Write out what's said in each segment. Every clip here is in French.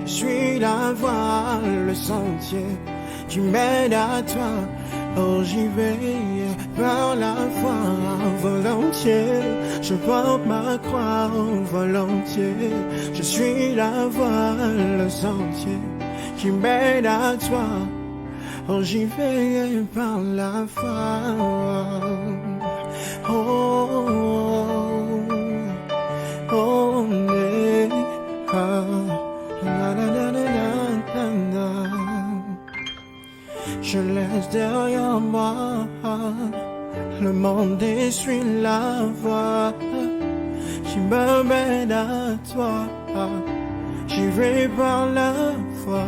suis la voie, le sentier qui mène à toi. Oh, j'y vais par la foi, volontiers. Je porte ma croix, volontiers. Je suis la voie, le sentier qui mène à toi. Oh, j'y vais par la foi. Oh, oh, oh, oh, je laisse derrière moi le monde et suis la voie qui me mène à toi. J'y vais par la foi.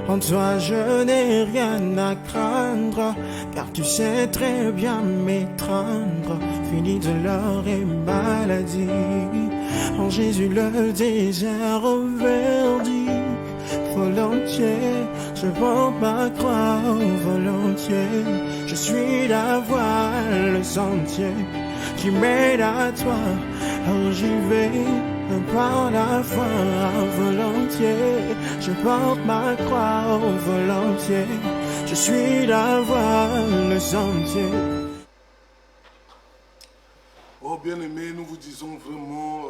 En toi je n'ai rien à craindre, car tu sais très bien m'étreindre. Fini de l'or et maladie, en Jésus le désert verdit. Volontiers, je porte ma croix, volontiers. Je suis la voie, le sentier qui mène à toi. Oh, j'y vais par la foi, volontiers. Je porte ma croix, volontiers. Je suis la voie, le sentier. Oh, bien-aimés, nous vous disons vraiment,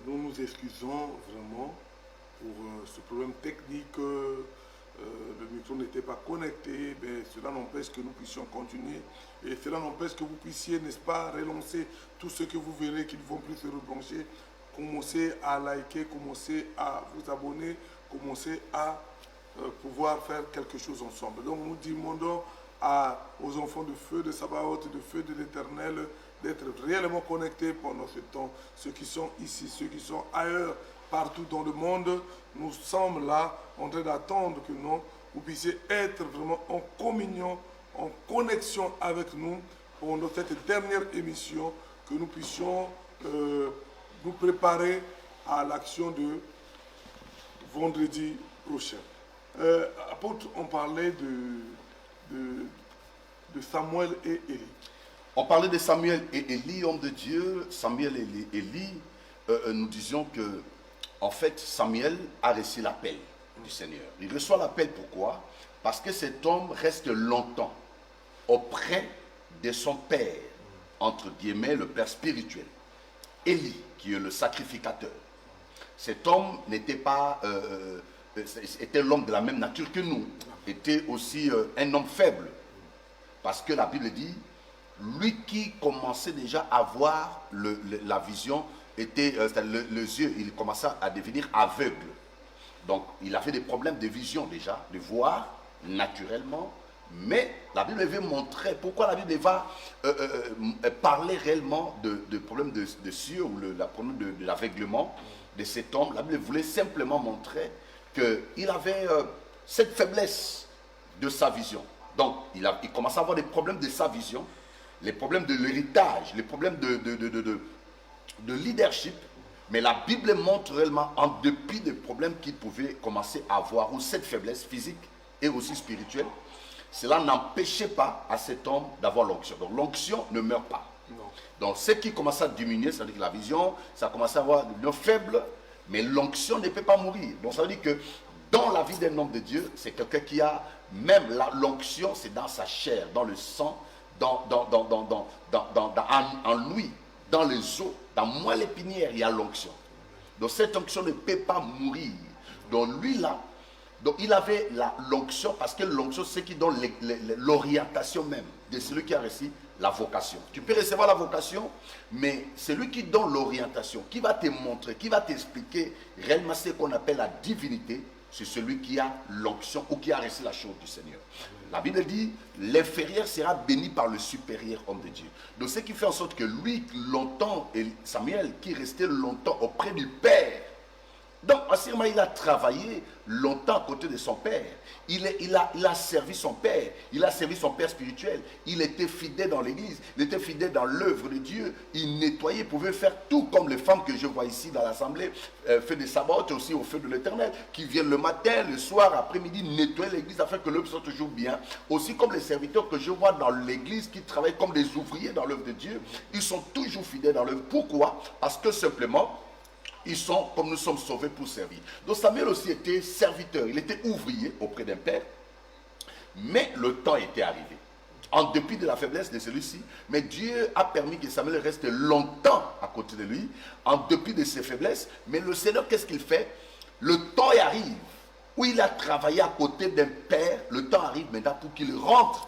nous nous excusons vraiment pour ce problème technique. Le micro n'était pas connecté, mais cela n'empêche que nous puissions continuer et cela n'empêche que vous puissiez, n'est-ce pas, relancer tout ce que vous verrez qui ne vont plus se rebrancher. Commencez à liker, commencez à vous abonner, commencez à pouvoir faire quelque chose ensemble. Donc nous demandons aux enfants de feu de Sabaoth, de feu de l'Éternel, d'être réellement connectés pendant ce temps. Ceux qui sont ici, ceux qui sont ailleurs, partout dans le monde, nous sommes là en train d'attendre que vous puissiez être vraiment en communion, en connexion avec nous pendant cette dernière émission, que nous puissions nous préparer à l'action de vendredi prochain. Apôtre, on parlait de Samuel et Élie. On parlait de Samuel et Élie, homme de Dieu. Samuel et Élie, nous disions que en fait, Samuel a reçu l'appel du Seigneur. Il reçoit l'appel pourquoi? Parce que cet homme reste longtemps auprès de son père, entre guillemets, le père spirituel. Élie, qui est le sacrificateur. Cet homme n'était pas, était l'homme de la même nature que nous, était aussi un homme faible. Parce que la Bible dit, lui qui commençait déjà à voir la vision, était les yeux, il commençait à devenir aveugle. Donc il avait des problèmes de vision déjà, de voir naturellement, mais la Bible veut montrer pourquoi la Bible va parler réellement de problèmes de yeux ou le problème de l'aveuglement de cet homme. La Bible voulait simplement montrer qu'il avait cette faiblesse de sa vision. Donc il commençait à avoir des problèmes de sa vision, les problèmes de l'héritage, les problèmes de leadership, mais la Bible montre réellement, en dépit des problèmes qu'il pouvait commencer à avoir, ou cette faiblesse physique et aussi spirituelle, cela n'empêchait pas à cet homme d'avoir l'onction. Donc l'onction ne meurt pas. Non. Donc ce qui commençait à diminuer, c'est-à-dire que la vision, ça commençait à avoir une faible, mais l'onction ne peut pas mourir. Donc ça veut dire que dans la vie d'un homme de Dieu, c'est quelqu'un qui a, même l'onction, c'est dans sa chair, dans le sang, en lui, dans les os, dans moelle épinière, il y a l'onction. Donc cette onction ne peut pas mourir. Donc lui là, donc il avait l'onction, parce que l'onction c'est qui donne l'orientation même de celui qui a reçu la vocation. Tu peux recevoir la vocation, mais celui qui donne l'orientation, qui va te montrer, qui va t'expliquer réellement ce qu'on appelle la divinité, c'est celui qui a l'onction ou qui a reçu la chose du Seigneur. La Bible dit, l'inférieur sera béni par le supérieur homme de Dieu. Donc ce qui fait en sorte que lui, longtemps, et Samuel, qui restait longtemps auprès du Père, donc assurément il a travaillé longtemps à côté de son père. Il a servi son père, il a servi son père spirituel. Il était fidèle dans l'église, il était fidèle dans l'œuvre de Dieu. Il nettoyait, pouvait faire tout comme les femmes que je vois ici dans l'assemblée, fait des sabbats aussi au feu de l'Éternel, qui viennent le matin, le soir, après-midi, nettoyer l'église afin que l'œuvre soit toujours bien. Aussi comme les serviteurs que je vois dans l'église qui travaillent comme des ouvriers dans l'œuvre de Dieu, ils sont toujours fidèles dans l'œuvre. Pourquoi? Parce que simplement, ils sont comme nous sommes sauvés pour servir. Donc Samuel aussi était serviteur, il était ouvrier auprès d'un père, mais le temps était arrivé. En dépit de la faiblesse de celui-ci, mais Dieu a permis que Samuel reste longtemps à côté de lui, en dépit de ses faiblesses. Mais le Seigneur, qu'est-ce qu'il fait? Le temps arrive où il a travaillé à côté d'un père, le temps arrive maintenant pour qu'il rentre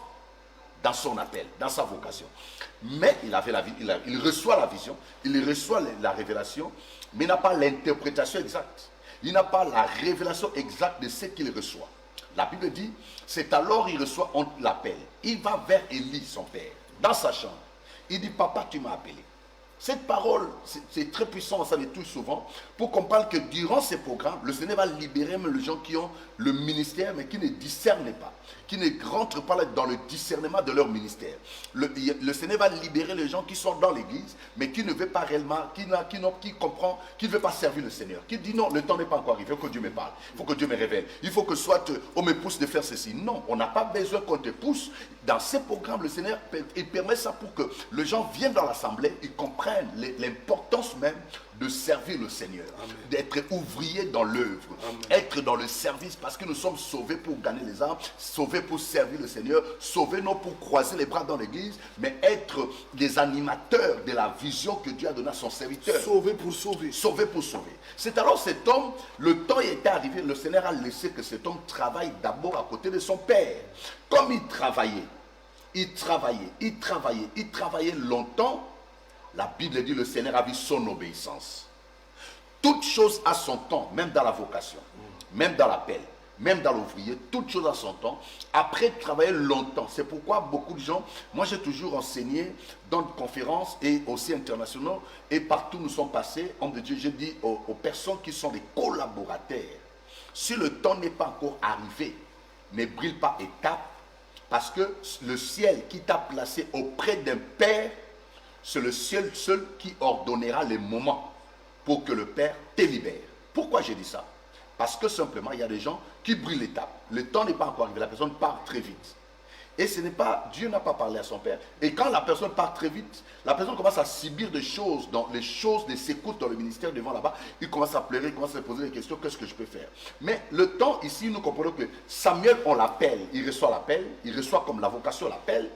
dans son appel, dans sa vocation. Mais il avait la vie, il reçoit la vision, il reçoit la révélation, mais il n'a pas l'interprétation exacte. Il n'a pas la révélation exacte de ce qu'il reçoit. La Bible dit, c'est alors qu'il reçoit, on l'appelle. Il va vers Élie, son père, dans sa chambre. Il dit, papa, tu m'as appelé. Cette parole, c'est très puissant, ça le touche souvent, pour qu'on parle que durant ces programmes, le Seigneur va libérer même les gens qui ont le ministère, mais qui ne discernent pas, qui ne rentrent pas dans le discernement de leur ministère. Le Seigneur va libérer les gens qui sont dans l'église, mais qui ne veulent pas réellement, qui comprend, qui ne veut pas servir le Seigneur, qui dit non, le temps n'est pas encore arrivé, il faut que Dieu me parle, il faut que Dieu me révèle, il faut que soit on me pousse de faire ceci. Non, on n'a pas besoin qu'on te pousse. Dans ces programmes, le Seigneur, il permet ça pour que les gens viennent dans l'assemblée, ils comprennent l'importance même de servir le Seigneur, d'être ouvrier dans l'œuvre, être dans le service, parce que nous sommes sauvés pour gagner les âmes, sauvés pour servir le Seigneur, sauvés non pour croiser les bras dans l'église, mais être des animateurs de la vision que Dieu a donnée à son serviteur. Sauvé pour sauver. Sauvé pour sauver. C'est alors cet homme, le temps était arrivé, le Seigneur a laissé que cet homme travaille d'abord à côté de son père. Comme il travaillait longtemps, la Bible dit le Seigneur a vu son obéissance. Toute chose a son temps, même dans la vocation, même dans l'appel, même dans l'ouvrier, toute chose a son temps. Après travailler longtemps, c'est pourquoi beaucoup de gens, moi j'ai toujours enseigné dans des conférences et aussi internationaux, et partout nous sommes passés, homme de Dieu, je dis aux personnes qui sont des collaborateurs, si le temps n'est pas encore arrivé, ne brille pas et tape, parce que le ciel qui t'a placé auprès d'un père, c'est le ciel seul qui ordonnera les moments pour que le Père te libère. Pourquoi j'ai dit ça? Parce que simplement, il y a des gens qui brûlent l'étape. Le temps n'est pas encore arrivé, la personne part très vite. Et ce n'est pas, Dieu n'a pas parlé à son Père. Et quand la personne part très vite, la personne commence à subir des choses, les choses de s'écoute dans le ministère devant là-bas. Il commence à pleurer, il commence à se poser des questions, qu'est-ce que je peux faire? Mais le temps, ici, nous comprenons que Samuel, on l'appelle, il reçoit l'appel, il reçoit comme la vocation l'appel,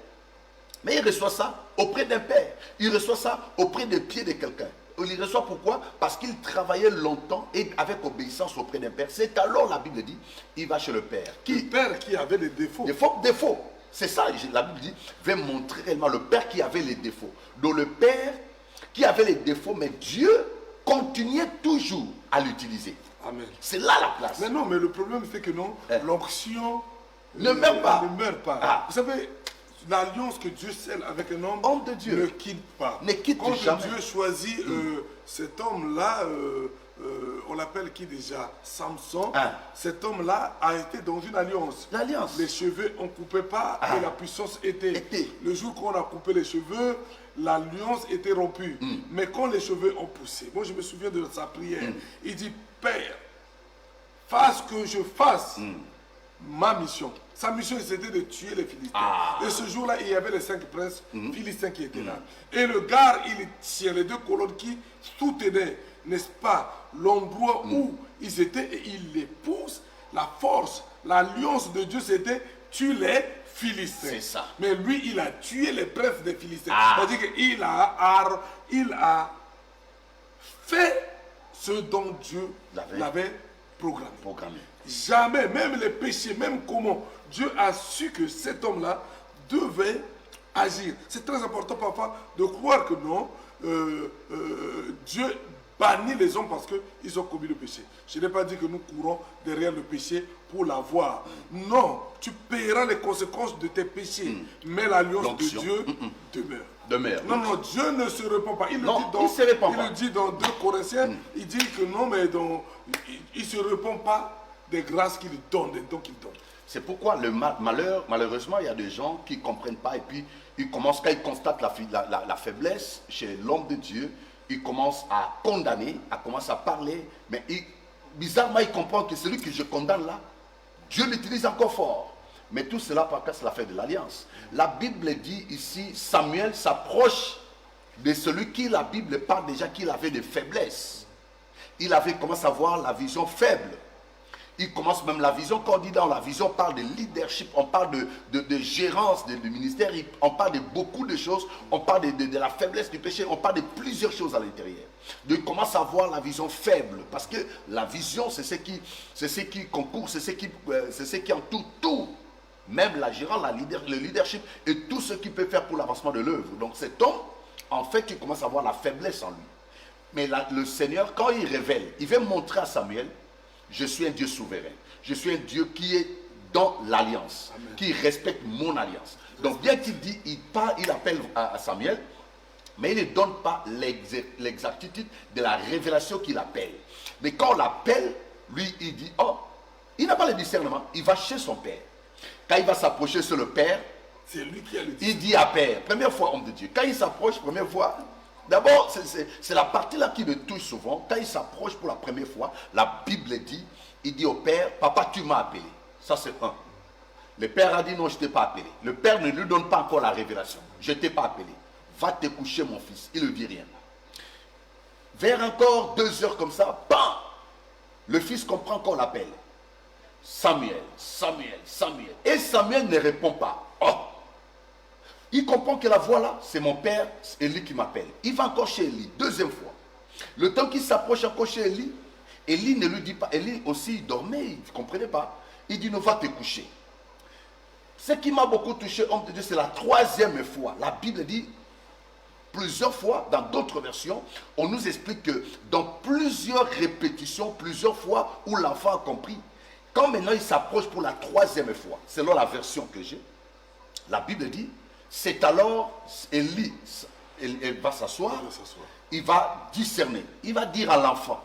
mais il reçoit ça auprès d'un père, il reçoit ça auprès des pieds de quelqu'un. Il reçoit pourquoi? Parce qu'il travaillait longtemps et avec obéissance auprès d'un père. C'est alors, la Bible dit, il va chez le père. Le père qui avait des défauts. Défauts. C'est ça, la Bible dit, va montrer réellement le père qui avait les défauts. Donc le père qui avait les défauts, mais Dieu continuait toujours à l'utiliser. Amen. C'est là la place. Mais non, mais le problème c'est que non, l'onction ne meurt pas. Ne meurt pas. Ah. Vous savez, l'alliance que Dieu scelle avec un homme, de Dieu ne quitte pas. Ne quitte Quand jamais. Dieu choisit cet homme-là, on l'appelle qui déjà? Samson. Cet homme-là a été dans une alliance. L'alliance. Les cheveux, on ne coupait pas et la puissance était. Le jour qu'on a coupé les cheveux, l'alliance était rompue. Mais quand les cheveux ont poussé, moi je me souviens de sa prière, il dit, Père, fasse que je fasse ma mission. Sa mission, c'était de tuer les Philistins. Et ce jour-là, il y avait les 5 princes philistins qui étaient là. Et le gars, il tient les 2 colonnes qui soutenaient, n'est-ce pas, l'endroit où ils étaient, et il les pousse. La force, l'alliance de Dieu, c'était tuer les Philistins. C'est ça. Mais lui, il a tué les princes des Philistins. C'est-à-dire qu'il a fait ce dont Dieu l'avait programmé. Jamais, même les péchés, même comment Dieu a su que cet homme-là devait agir. C'est très important parfois de croire que non, Dieu bannit les hommes parce qu'ils ont commis le péché. Je n'ai pas dit que nous courons derrière le péché pour l'avoir. Non, tu paieras les conséquences de tes péchés. Mais l'alliance de Dieu demeure. Non, Dieu ne se répand pas. Il le dit dans 2 Corinthiens, il dit que non, mais il ne se répand pas des grâces qu'il donne, des dons qu'il donne. C'est pourquoi le malheureusement, il y a des gens qui ne comprennent pas et puis quand ils constatent la faiblesse chez l'homme de Dieu, ils commencent à condamner, à commencer à parler, mais bizarrement, ils comprennent que celui que je condamne là, Dieu l'utilise encore fort. Mais tout cela parce que c'est la fête de l'alliance. La Bible dit ici, Samuel s'approche de celui qui, la Bible parle déjà qu'il avait des faiblesses. il avait commencé à voir la vision faible. Il commence même la vision, quand on dit dans la vision, on parle de leadership, on parle de gérance du ministère, on parle de beaucoup de choses, on parle de la faiblesse du péché, on parle de plusieurs choses à l'intérieur. Donc il commence à voir la vision faible, parce que la vision, c'est ce qui concourt, c'est ce qui entoure tout. Même la gérance, le leadership et tout ce qu'il peut faire pour l'avancement de l'œuvre. Donc cet homme, en fait, il commence à voir la faiblesse en lui. Mais le Seigneur, quand il révèle, il veut montrer à Samuel, je suis un Dieu souverain. Je suis un Dieu qui est dans l'alliance, qui respecte mon alliance. Donc bien qu'il dit, il appelle à Samuel, mais il ne donne pas l'exactitude de la révélation qu'il appelle. Mais quand on l'appelle, lui, il dit, oh, il n'a pas le discernement, il va chez son père. Quand il va s'approcher sur le père, c'est lui qui a le discernement. Il dit à père, première fois homme de Dieu. Quand il s'approche, première fois, d'abord, c'est la partie-là qui le touche souvent. Quand il s'approche pour la première fois, la Bible dit, il dit au père, papa, tu m'as appelé. Ça, c'est un. Le père a dit, non, je ne t'ai pas appelé. Le père ne lui donne pas encore la révélation. Je ne t'ai pas appelé. Va te coucher, mon fils. Il ne dit rien. Vers encore 2 heures comme ça, bam! Le fils comprend qu'on l'appelle. Samuel, Samuel, Samuel. Et Samuel ne répond pas. Oh! Il comprend que la voix là, c'est mon père, Élie qui m'appelle. Il va encore chez Élie, 2e fois. Le temps qu'il s'approche encore chez Élie, Élie ne lui dit pas, Élie aussi il dormait, il ne comprenait pas. Il dit, ne va te coucher. Ce qui m'a beaucoup touché, homme de Dieu, c'est la 3e fois. La Bible dit, plusieurs fois, dans d'autres versions, on nous explique que dans plusieurs répétitions, plusieurs fois où l'enfant a compris, quand maintenant il s'approche pour la 3e fois, selon la version que j'ai, la Bible dit, c'est alors Élie, elle va s'asseoir, il va discerner, il va dire à l'enfant,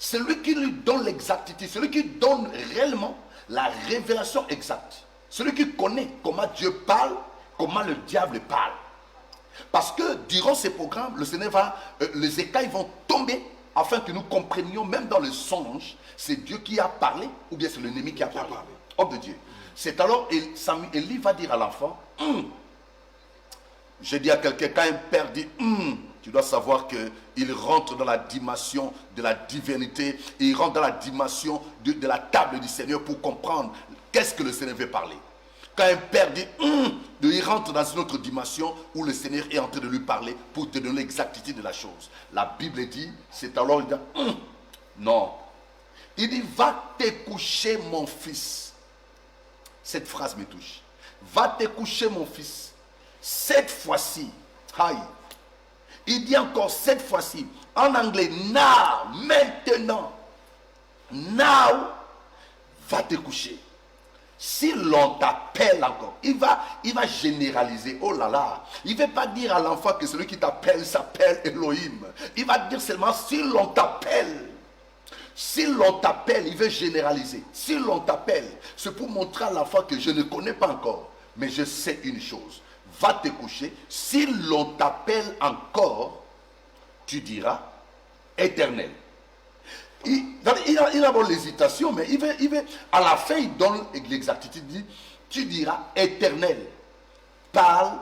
celui qui lui donne l'exactitude, celui qui donne réellement la révélation exacte, celui qui connaît comment Dieu parle, comment le diable parle. Parce que durant ces programmes, le Seigneur les écailles vont tomber afin que nous comprenions, même dans le songe, c'est Dieu qui a parlé ou bien c'est l'ennemi qui a parlé. Homme de Dieu. C'est alors Élie va dire à l'enfant, je dis à quelqu'un, quand un père dit, tu dois savoir qu'il rentre dans la dimension de la divinité, et il rentre dans la dimension de la table du Seigneur pour comprendre qu'est-ce que le Seigneur veut parler. Quand un père dit, il rentre dans une autre dimension où le Seigneur est en train de lui parler pour te donner l'exactitude de la chose. La Bible dit, c'est alors il dit, non. Il dit, va te coucher mon fils. Cette phrase me touche. Va te coucher mon fils. Cette fois-ci, aïe. Il dit encore cette fois-ci, en anglais, now, maintenant. Now, va te coucher. Si l'on t'appelle encore, il va généraliser. Oh là là, il ne veut pas dire à l'enfant que celui qui t'appelle s'appelle Elohim. Il va dire seulement si l'on t'appelle. Si l'on t'appelle, il veut généraliser. Si l'on t'appelle, c'est pour montrer à l'enfant que je ne connais pas encore, mais je sais une chose. Va te coucher. Si l'on t'appelle encore, tu diras éternel. Il a l'hésitation, mais il veut, à la fin, il donne l'exactitude, il dit, tu diras éternel. Parle,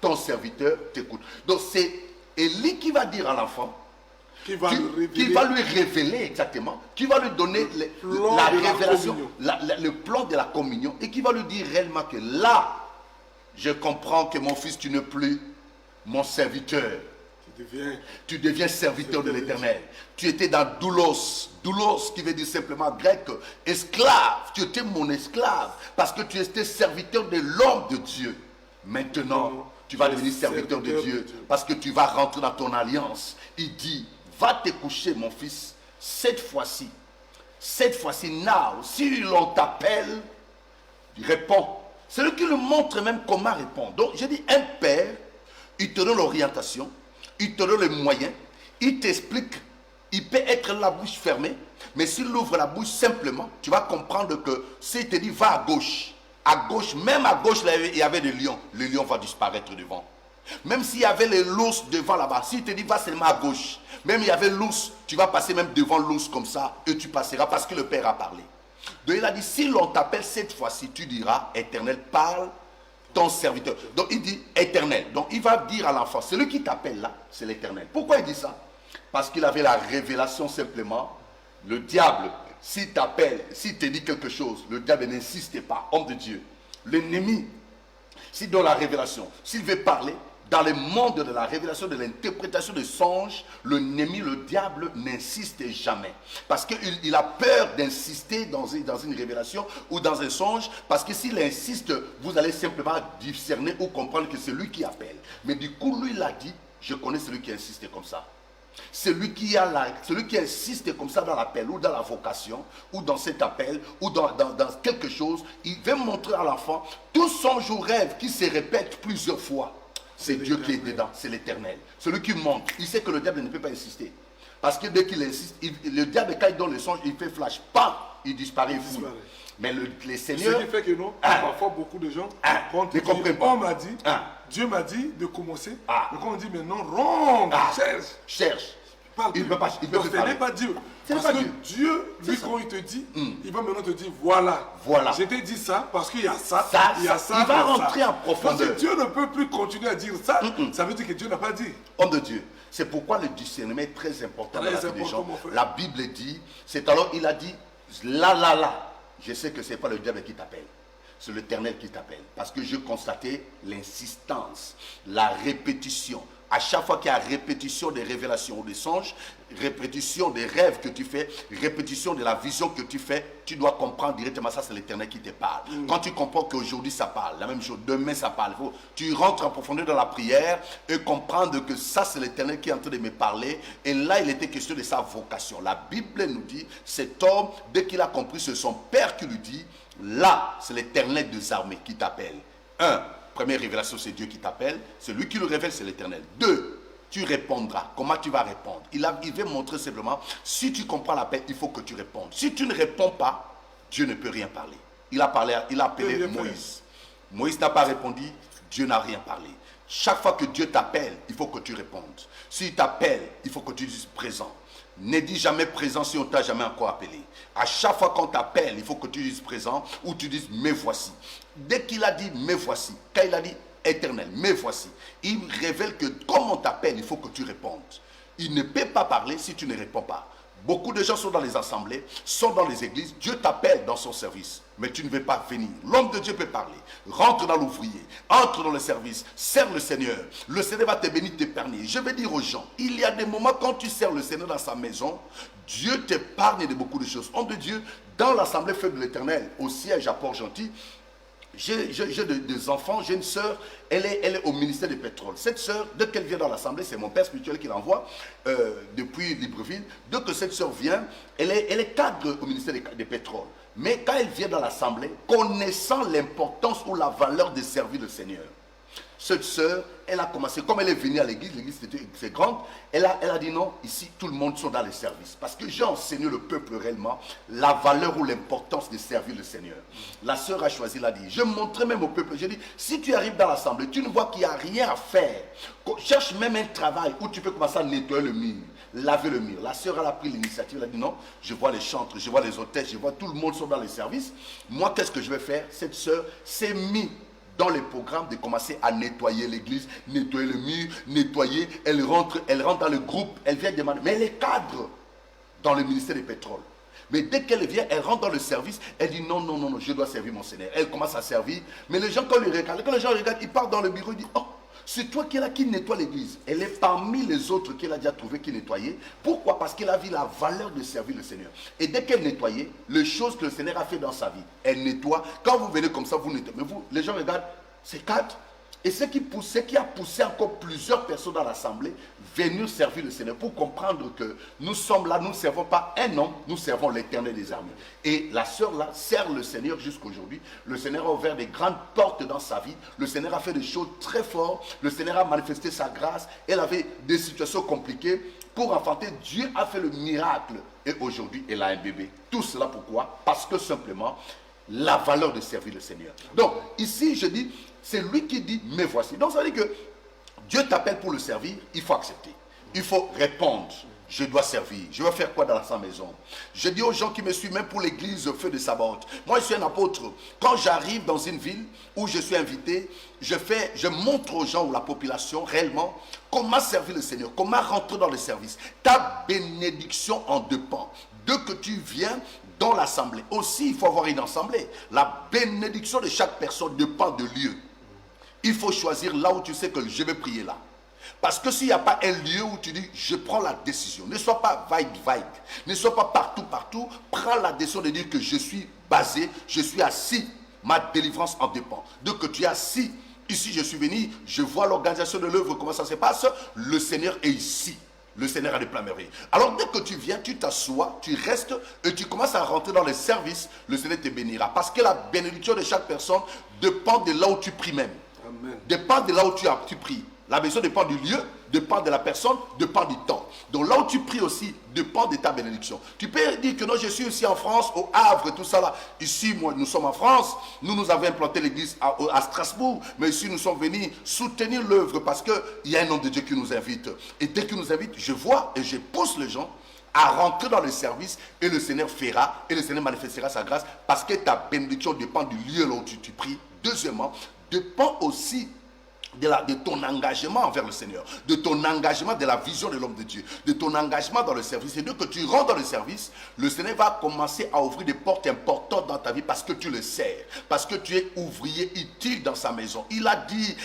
ton serviteur t'écoute. Donc c'est Élie qui va dire à l'enfant, qui va lui révéler exactement, qui va lui donner la révélation, le plan de la communion, et qui va lui dire réellement que là, je comprends que mon fils, tu n'es plus mon serviteur. Tu deviens serviteur de l'Éternel. Tu étais dans doulos. Doulos qui veut dire simplement grec, esclave. Tu étais mon esclave parce que tu étais serviteur de l'homme de Dieu. Maintenant, tu vas devenir serviteur de Dieu parce que tu vas rentrer dans ton alliance. Il dit, va te coucher mon fils. Cette fois-ci, now, si l'on t'appelle, réponds. C'est lui qui lui montre même comment répondre. Donc, je dis, un père, il te donne l'orientation, il te donne les moyens, il t'explique, il peut être la bouche fermée, mais s'il ouvre la bouche simplement, tu vas comprendre que s'il te dit va à gauche, même à gauche, là, il y avait des lions, le lion va disparaître devant. Même s'il y avait les l'ours devant là-bas, s'il te dit va seulement à gauche, même il y avait l'ours, tu vas passer même devant l'ours comme ça, et tu passeras parce que le Père a parlé. Donc il a dit, si l'on t'appelle cette fois-ci, tu diras, éternel, parle ton serviteur. Donc il dit éternel. Donc il va dire à l'enfant, celui qui t'appelle là, c'est l'éternel. Pourquoi il dit ça? parce qu'il avait la révélation simplement. Le diable, s'il t'appelle, s'il te dit quelque chose, le diable n'insiste pas, homme de Dieu. L'ennemi, s'il donne la révélation, s'il veut parler, dans le monde de la révélation, de l'interprétation des songes, l'ennemi, le diable, n'insiste jamais. Parce qu'il a peur d'insister dans une révélation ou dans un songe, parce que s'il insiste, vous allez simplement discerner ou comprendre que c'est lui qui appelle. Mais du coup, lui, il a dit, je connais celui qui insiste comme ça. Celui qui insiste comme ça dans l'appel ou dans la vocation ou dans cet appel ou dans quelque chose, il veut montrer à l'enfant tout songe ou rêve qui se répète plusieurs fois. C'est Dieu qui est dedans, c'est l'Éternel. Celui qui montre, il sait que le diable ne peut pas insister. Parce que dès qu'il insiste, le diable, quand il donne le songe, il fait flash, pam, il disparaît, il fouille. Mais les seigneurs... Ce qui fait que non, parfois beaucoup de gens ne comprennent pas. On m'a dit, Dieu m'a dit de commencer. Mais quand on dit maintenant, rentre, cherche. Il ne peut pas ce n'est pas Dieu. Parce que Dieu, lui, quand il te dit, il va maintenant te dire, voilà. Je t'ai dit ça parce qu'il y a ça, il y a ça. Il va rentrer en profondeur. Parce que Dieu ne peut plus continuer à dire ça. Ça veut dire que Dieu n'a pas dit. Homme de Dieu. C'est pourquoi le discernement est très important dans la vie des gens. La Bible dit, c'est alors il a dit, là. Je sais que ce n'est pas le diable qui t'appelle. C'est l'Éternel qui t'appelle. Parce que je constatais l'insistance, la répétition. À chaque fois qu'il y a répétition des révélations ou des songes, répétition des rêves que tu fais, répétition de la vision que tu fais, tu dois comprendre directement ça, c'est l'Éternel qui te parle. Quand tu comprends qu'aujourd'hui ça parle, la même chose, demain ça parle, tu rentres en profondeur dans la prière et comprendre que ça c'est l'Éternel qui est en train de me parler. Et là il était question de sa vocation. La Bible nous dit, cet homme, dès qu'il a compris, c'est son père qui lui dit, là c'est l'Éternel des armées qui t'appelle. Première révélation, c'est Dieu qui t'appelle. C'est lui qui le révèle, c'est l'Éternel. 2, tu répondras. Comment tu vas répondre? Il veut montrer simplement, si tu comprends l'appel, il faut que tu répondes. Si tu ne réponds pas, Dieu ne peut rien parler. Il a appelé Moïse. Moïse n'a pas répondu, Dieu n'a rien parlé. Chaque fois que Dieu t'appelle, il faut que tu répondes. S'il t'appelle, il faut que tu dises présent. Ne dis jamais présent si on ne t'a jamais encore appelé. À chaque fois qu'on t'appelle, il faut que tu dises présent ou tu dises me voici. Dès qu'il a dit me voici, quand il a dit éternel, me voici, il révèle que comme on t'appelle, il faut que tu répondes. Il ne peut pas parler si tu ne réponds pas. Beaucoup de gens sont dans les assemblées, sont dans les églises. Dieu t'appelle dans son service, mais tu ne veux pas venir. L'homme de Dieu peut parler. Rentre dans l'ouvrier, entre dans le service, sers le Seigneur. Le Seigneur va te bénir, t'épargner. Je vais dire aux gens, il y a des moments quand tu sers le Seigneur dans sa maison, Dieu t'épargne de beaucoup de choses. Homme de Dieu, dans l'assemblée feu de l'Éternel, au siège à Port-Gentil, j'ai des enfants, j'ai une sœur, elle est au ministère du pétrole. Cette sœur, dès qu'elle vient dans l'assemblée, c'est mon père spirituel qui l'envoie depuis Libreville. Dès que cette sœur vient, elle est cadre au ministère des pétroles. Mais quand elle vient dans l'assemblée, connaissant l'importance ou la valeur de servir le Seigneur, cette sœur, elle a commencé, comme elle est venue à l'église c'est grande, elle a dit non, ici tout le monde sont dans les services. Parce que j'ai enseigné le peuple réellement la valeur ou l'importance de servir le Seigneur. La sœur a choisi, elle a dit, je montrais même au peuple, j'ai dit, si tu arrives dans l'assemblée, tu ne vois qu'il n'y a rien à faire, cherche même un travail où tu peux commencer à nettoyer le mur, laver le mur. La sœur, elle a pris l'initiative, elle a dit non, je vois les chantres, je vois les hôtesses, je vois tout le monde sont dans les services. Moi, qu'est-ce que je vais faire? Cette sœur s'est mise dans les programmes de commencer à nettoyer l'église, nettoyer le mur, nettoyer. Elle rentre dans le groupe, elle vient demander. Mais elle est cadre dans le ministère des pétroles. Mais dès qu'elle vient, elle rentre dans le service, elle dit non, je dois servir mon Seigneur. Elle commence à servir. Mais les gens, quand les gens regardent, ils partent dans le bureau, ils disent oh, c'est toi qui es là qui nettoie l'église. Elle est parmi les autres qu'elle a déjà trouvé qui nettoyaient. Pourquoi? Parce qu'elle a vu la valeur de servir le Seigneur. Et dès qu'elle nettoyait, les choses que le Seigneur a fait dans sa vie, elle nettoie. Quand vous venez comme ça, vous nettoyez. Mais vous, les gens regardent, c'est cadre. Et ce qui a poussé encore plusieurs personnes dans l'assemblée venir servir le Seigneur pour comprendre que nous sommes là, nous ne servons pas un homme, nous servons l'Éternel des armées. Et la sœur là sert le Seigneur jusqu'aujourd'hui. Le Seigneur a ouvert des grandes portes dans sa vie. Le Seigneur a fait des choses très fortes. Le Seigneur a manifesté sa grâce. Elle avait des situations compliquées. Pour enfanter, Dieu a fait le miracle. Et aujourd'hui, elle a un bébé. Tout cela pourquoi? Parce que simplement, la valeur de servir le Seigneur. Donc, ici, je dis, c'est lui qui dit, me voici. Donc, ça veut dire que Dieu t'appelle pour le servir, il faut accepter. Il faut répondre. je dois servir. Je vais faire quoi dans sa maison? Je dis aux gens qui me suivent, même pour l'église Feu de Sabaoth. Moi, je suis un apôtre. Quand j'arrive dans une ville où je suis invité, je montre aux gens ou la population réellement comment servir le Seigneur, comment rentrer dans le service. Ta bénédiction en dépend. Dès que tu viens dans l'assemblée, aussi il faut avoir une assemblée. La bénédiction de chaque personne dépend de lieu. Il faut choisir là où tu sais que je vais prier là. Parce que s'il n'y a pas un lieu où tu dis, je prends la décision, ne sois pas vague, ne sois pas partout, prends la décision de dire que je suis basé, je suis assis, ma délivrance en dépend. Dès que tu es assis, ici je suis venu, je vois l'organisation de l'œuvre, comment ça se passe, le Seigneur est ici. Le Seigneur a des plans merveilleux. Alors dès que tu viens, tu t'assois, tu restes et tu commences à rentrer dans les services, le Seigneur te bénira. Parce que la bénédiction de chaque personne dépend de là où tu pries même. Amen. Dépend de là où tu pries. La bénédiction dépend du lieu, dépend de la personne, dépend du temps. Donc là où tu pries aussi, dépend de ta bénédiction. Tu peux dire que non, je suis ici en France, au Havre, tout ça là. Ici, moi, nous sommes en France. Nous avons implanté l'église à Strasbourg. Mais ici, nous sommes venus soutenir l'œuvre parce qu'il y a un homme de Dieu qui nous invite. Et dès qu'il nous invite, je vois et je pousse les gens à rentrer dans le service et le Seigneur fera et le Seigneur manifestera sa grâce parce que ta bénédiction dépend du lieu là où tu pries. Deuxièmement, dépend aussi de ton engagement envers le Seigneur, de ton engagement de la vision de l'homme de Dieu, de ton engagement dans le service. Et dès que tu rentres dans le service, le Seigneur va commencer à ouvrir des portes importantes dans ta vie parce que tu le sers, parce que tu es ouvrier utile dans sa maison. Il a dit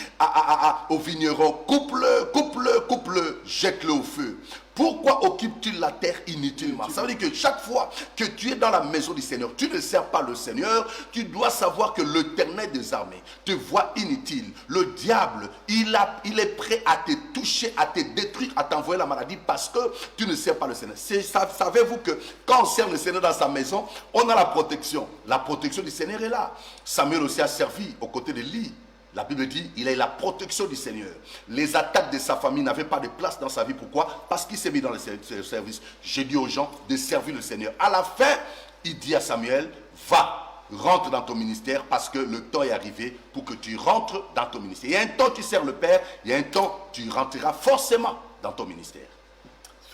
au vigneron, coupe-le, jette-le au feu. Pourquoi occupe-t-il la terre inutilement? Ça veut dire que chaque fois que tu es dans la maison du Seigneur, tu ne sers pas le Seigneur, tu dois savoir que l'Éternel des armées te voit inutile. Le diable, il est prêt à te toucher, à te détruire, à t'envoyer la maladie parce que tu ne sers pas le Seigneur. Savez-vous que quand on sert le Seigneur dans sa maison, on a la protection. La protection du Seigneur est là. Samuel aussi a servi aux côtés d'Élie. La Bible dit qu'il a eu la protection du Seigneur. Les attaques de sa famille n'avaient pas de place dans sa vie. Pourquoi? Parce qu'il s'est mis dans le service. J'ai dit aux gens de servir le Seigneur. À la fin, il dit à Samuel, va, rentre dans ton ministère parce que le temps est arrivé pour que tu rentres dans ton ministère. Il y a un temps tu sers le Père, il y a un temps tu rentreras forcément dans ton ministère.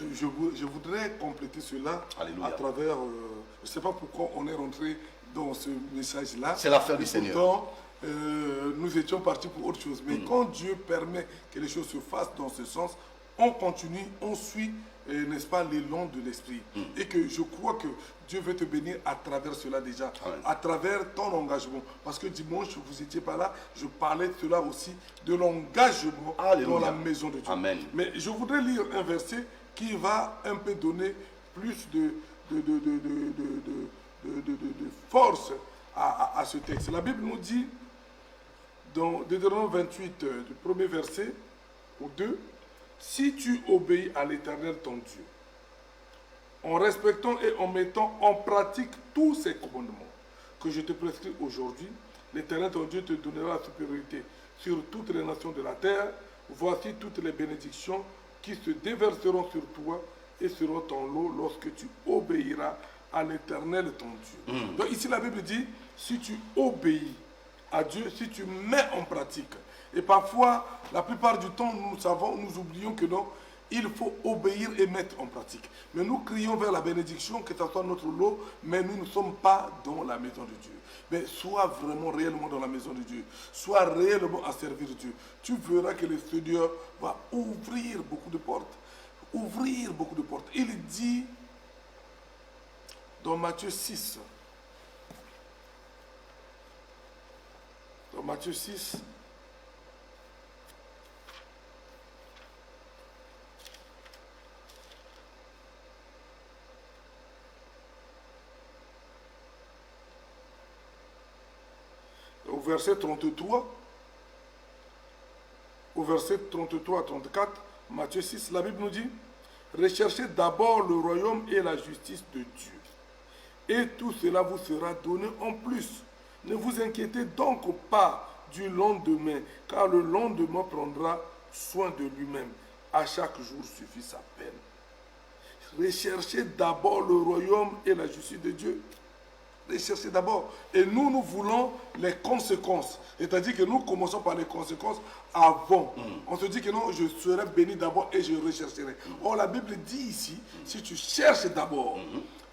Je voudrais compléter cela. Alléluia. À travers, je ne sais pas pourquoi on est rentré dans ce message-là. C'est l'affaire du Seigneur. Pourtant, nous étions partis pour autre chose. Mais quand Dieu permet que les choses se fassent dans ce sens, on continue, on suit, n'est-ce pas, l'élan de l'esprit. Et que je crois que Dieu veut te bénir à travers cela déjà, Amen. à travers ton engagement. Parce que dimanche, vous n'étiez pas là, je parlais de cela aussi, de l'engagement Alléluia. dans la maison de Dieu. Amen. Mais je voudrais lire un verset qui va un peu donner plus de force à ce texte. La Bible nous dit, dans Deutéronome 28, du premier verset au 2, « Si tu obéis à l'Éternel ton Dieu, en respectant et en mettant en pratique tous ces commandements que je te prescris aujourd'hui, l'Éternel ton Dieu te donnera la supériorité sur toutes les nations de la terre. Voici toutes les bénédictions qui se déverseront sur toi et seront ton lot lorsque tu obéiras à l'Éternel ton Dieu. » Donc ici la Bible dit, si tu obéis à Dieu, si tu mets en pratique. Et parfois, la plupart du temps, nous oublions que non, il faut obéir et mettre en pratique. Mais nous crions vers la bénédiction, que ce soit notre lot, mais nous ne sommes pas dans la maison de Dieu. Mais sois vraiment réellement dans la maison de Dieu. Sois réellement à servir Dieu. Tu verras que le Seigneur va ouvrir beaucoup de portes. Ouvrir beaucoup de portes. Il dit dans Matthieu 6, dans Matthieu 6, au verset 33, au verset 33 à 34, Matthieu 6, la Bible nous dit, « Recherchez d'abord le royaume et la justice de Dieu, et tout cela vous sera donné en plus. Ne vous inquiétez donc pas du lendemain, car le lendemain prendra soin de lui-même. À chaque jour suffit sa peine. » Recherchez d'abord le royaume et la justice de Dieu, rechercher d'abord. Et nous voulons les conséquences. C'est-à-dire que nous commençons par les conséquences avant. On se dit que non, je serai béni d'abord et je rechercherai. Or, la Bible dit ici, si tu cherches d'abord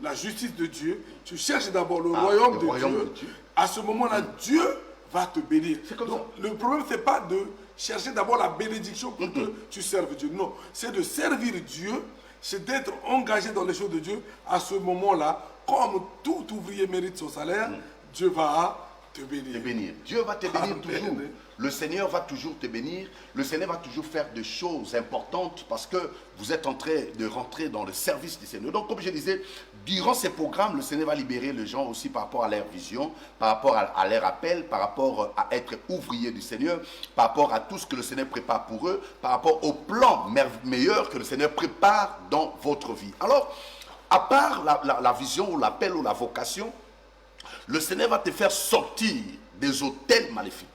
la justice de Dieu, tu cherches d'abord le royaume de Dieu, à ce moment-là, Dieu va te bénir. Donc, le problème, ce n'est pas de chercher d'abord la bénédiction pour que tu serves Dieu. Non, c'est de servir Dieu, c'est d'être engagé dans les choses de Dieu. À ce moment-là, comme tout ouvrier mérite son salaire, Dieu va te bénir. Dieu va te bénir toujours. Le Seigneur va toujours te bénir. Le Seigneur va toujours faire des choses importantes parce que vous êtes en train de rentrer dans le service du Seigneur. Donc, comme je disais, durant ces programmes, le Seigneur va libérer les gens aussi par rapport à leur vision, par rapport à leur appel, par rapport à être ouvrier du Seigneur, par rapport à tout ce que le Seigneur prépare pour eux, par rapport au plan meilleur que le Seigneur prépare dans votre vie. Alors, à part la vision ou l'appel ou la vocation, le Seigneur va te faire sortir des autels maléfiques.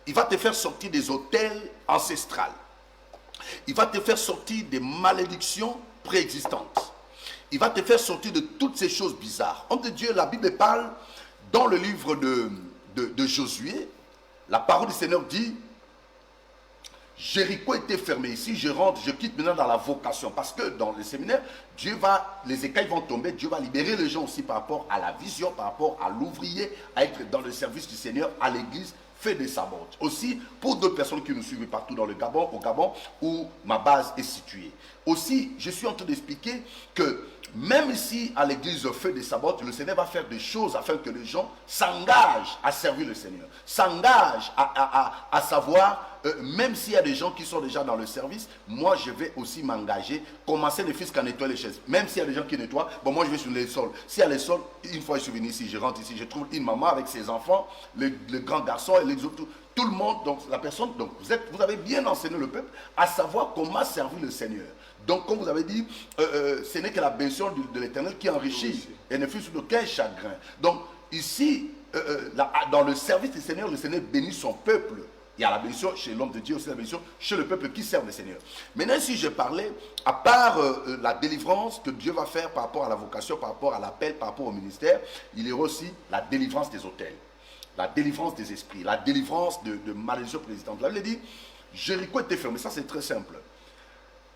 Il va te faire sortir des autels ancestrales. Il va te faire sortir des malédictions préexistantes. Il va te faire sortir de toutes ces choses bizarres. Homme de Dieu, la Bible parle dans le livre de Josué. La parole du Seigneur dit: Jéricho était fermé. Ici, je rentre, je quitte maintenant dans la vocation. Parce que dans le séminaire, les écailles vont tomber. Dieu va libérer les gens aussi par rapport à la vision, par rapport à l'ouvrier, à être dans le service du Seigneur, à l'église, fait des sabbats. Aussi, pour d'autres personnes qui nous suivent partout dans le Gabon, au Gabon, où ma base est située. Aussi, je suis en train d'expliquer que même ici, à l'église fait des sabbats, le Seigneur va faire des choses afin que les gens s'engagent à servir le Seigneur. S'engagent à savoir, même s'il y a des gens qui sont déjà dans le service, moi je vais aussi m'engager, commencer les fils qu'à nettoyer les chaises. Même s'il y a des gens qui nettoient, bon moi je vais sur les sols. S'il y a les sols, une fois je suis venu ici, je rentre ici, je trouve une maman avec ses enfants, le grand garçon et les autres, tout le monde, donc la personne, donc vous avez bien enseigné le peuple à savoir comment servir le Seigneur. Donc, comme vous avez dit, ce n'est que la bénédiction de l'Éternel qui enrichit et ne fut sous aucun chagrin. Donc, ici, dans le service du Seigneur, le Seigneur bénit son peuple. Il y a la bénédiction chez l'homme de Dieu, aussi la bénédiction chez le peuple qui sert le Seigneur. Maintenant, si je parlais, à part la délivrance que Dieu va faire par rapport à la vocation, par rapport à l'appel, par rapport au ministère, il y aura aussi la délivrance des autels, la délivrance des esprits, la délivrance de malédictions préexistantes. La Bible dit, Jéricho était fermé. Ça, c'est très simple.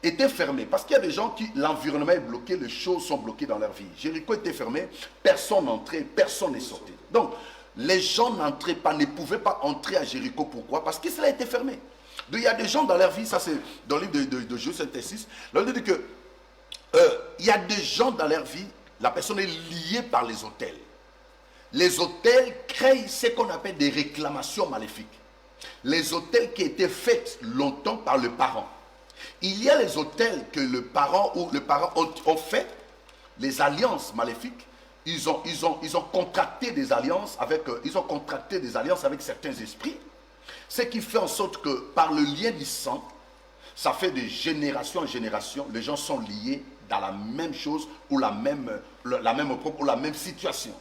Était fermé, parce qu'il y a des gens qui, l'environnement est bloqué, les choses sont bloquées dans leur vie. Jéricho était fermé, personne n'entrait, personne n'est sorti. Donc, les gens n'entraient pas, ne pouvaient pas entrer à Jéricho. Pourquoi? Parce que cela était fermé. Donc, il y a des gens dans leur vie, ça c'est dans le livre de Josué 6, là on dit que il y a des gens dans leur vie, la personne est liée par les autels. Les autels créent ce qu'on appelle des réclamations maléfiques. Les autels qui étaient faits longtemps par le parent. Il y a les autels que le parent ou le parent ont fait, les alliances maléfiques. Ils ont contracté des alliances avec, certains esprits. Ce qui fait en sorte que par le lien du sang, ça fait de génération en génération, les gens sont liés dans la même chose ou la même situation.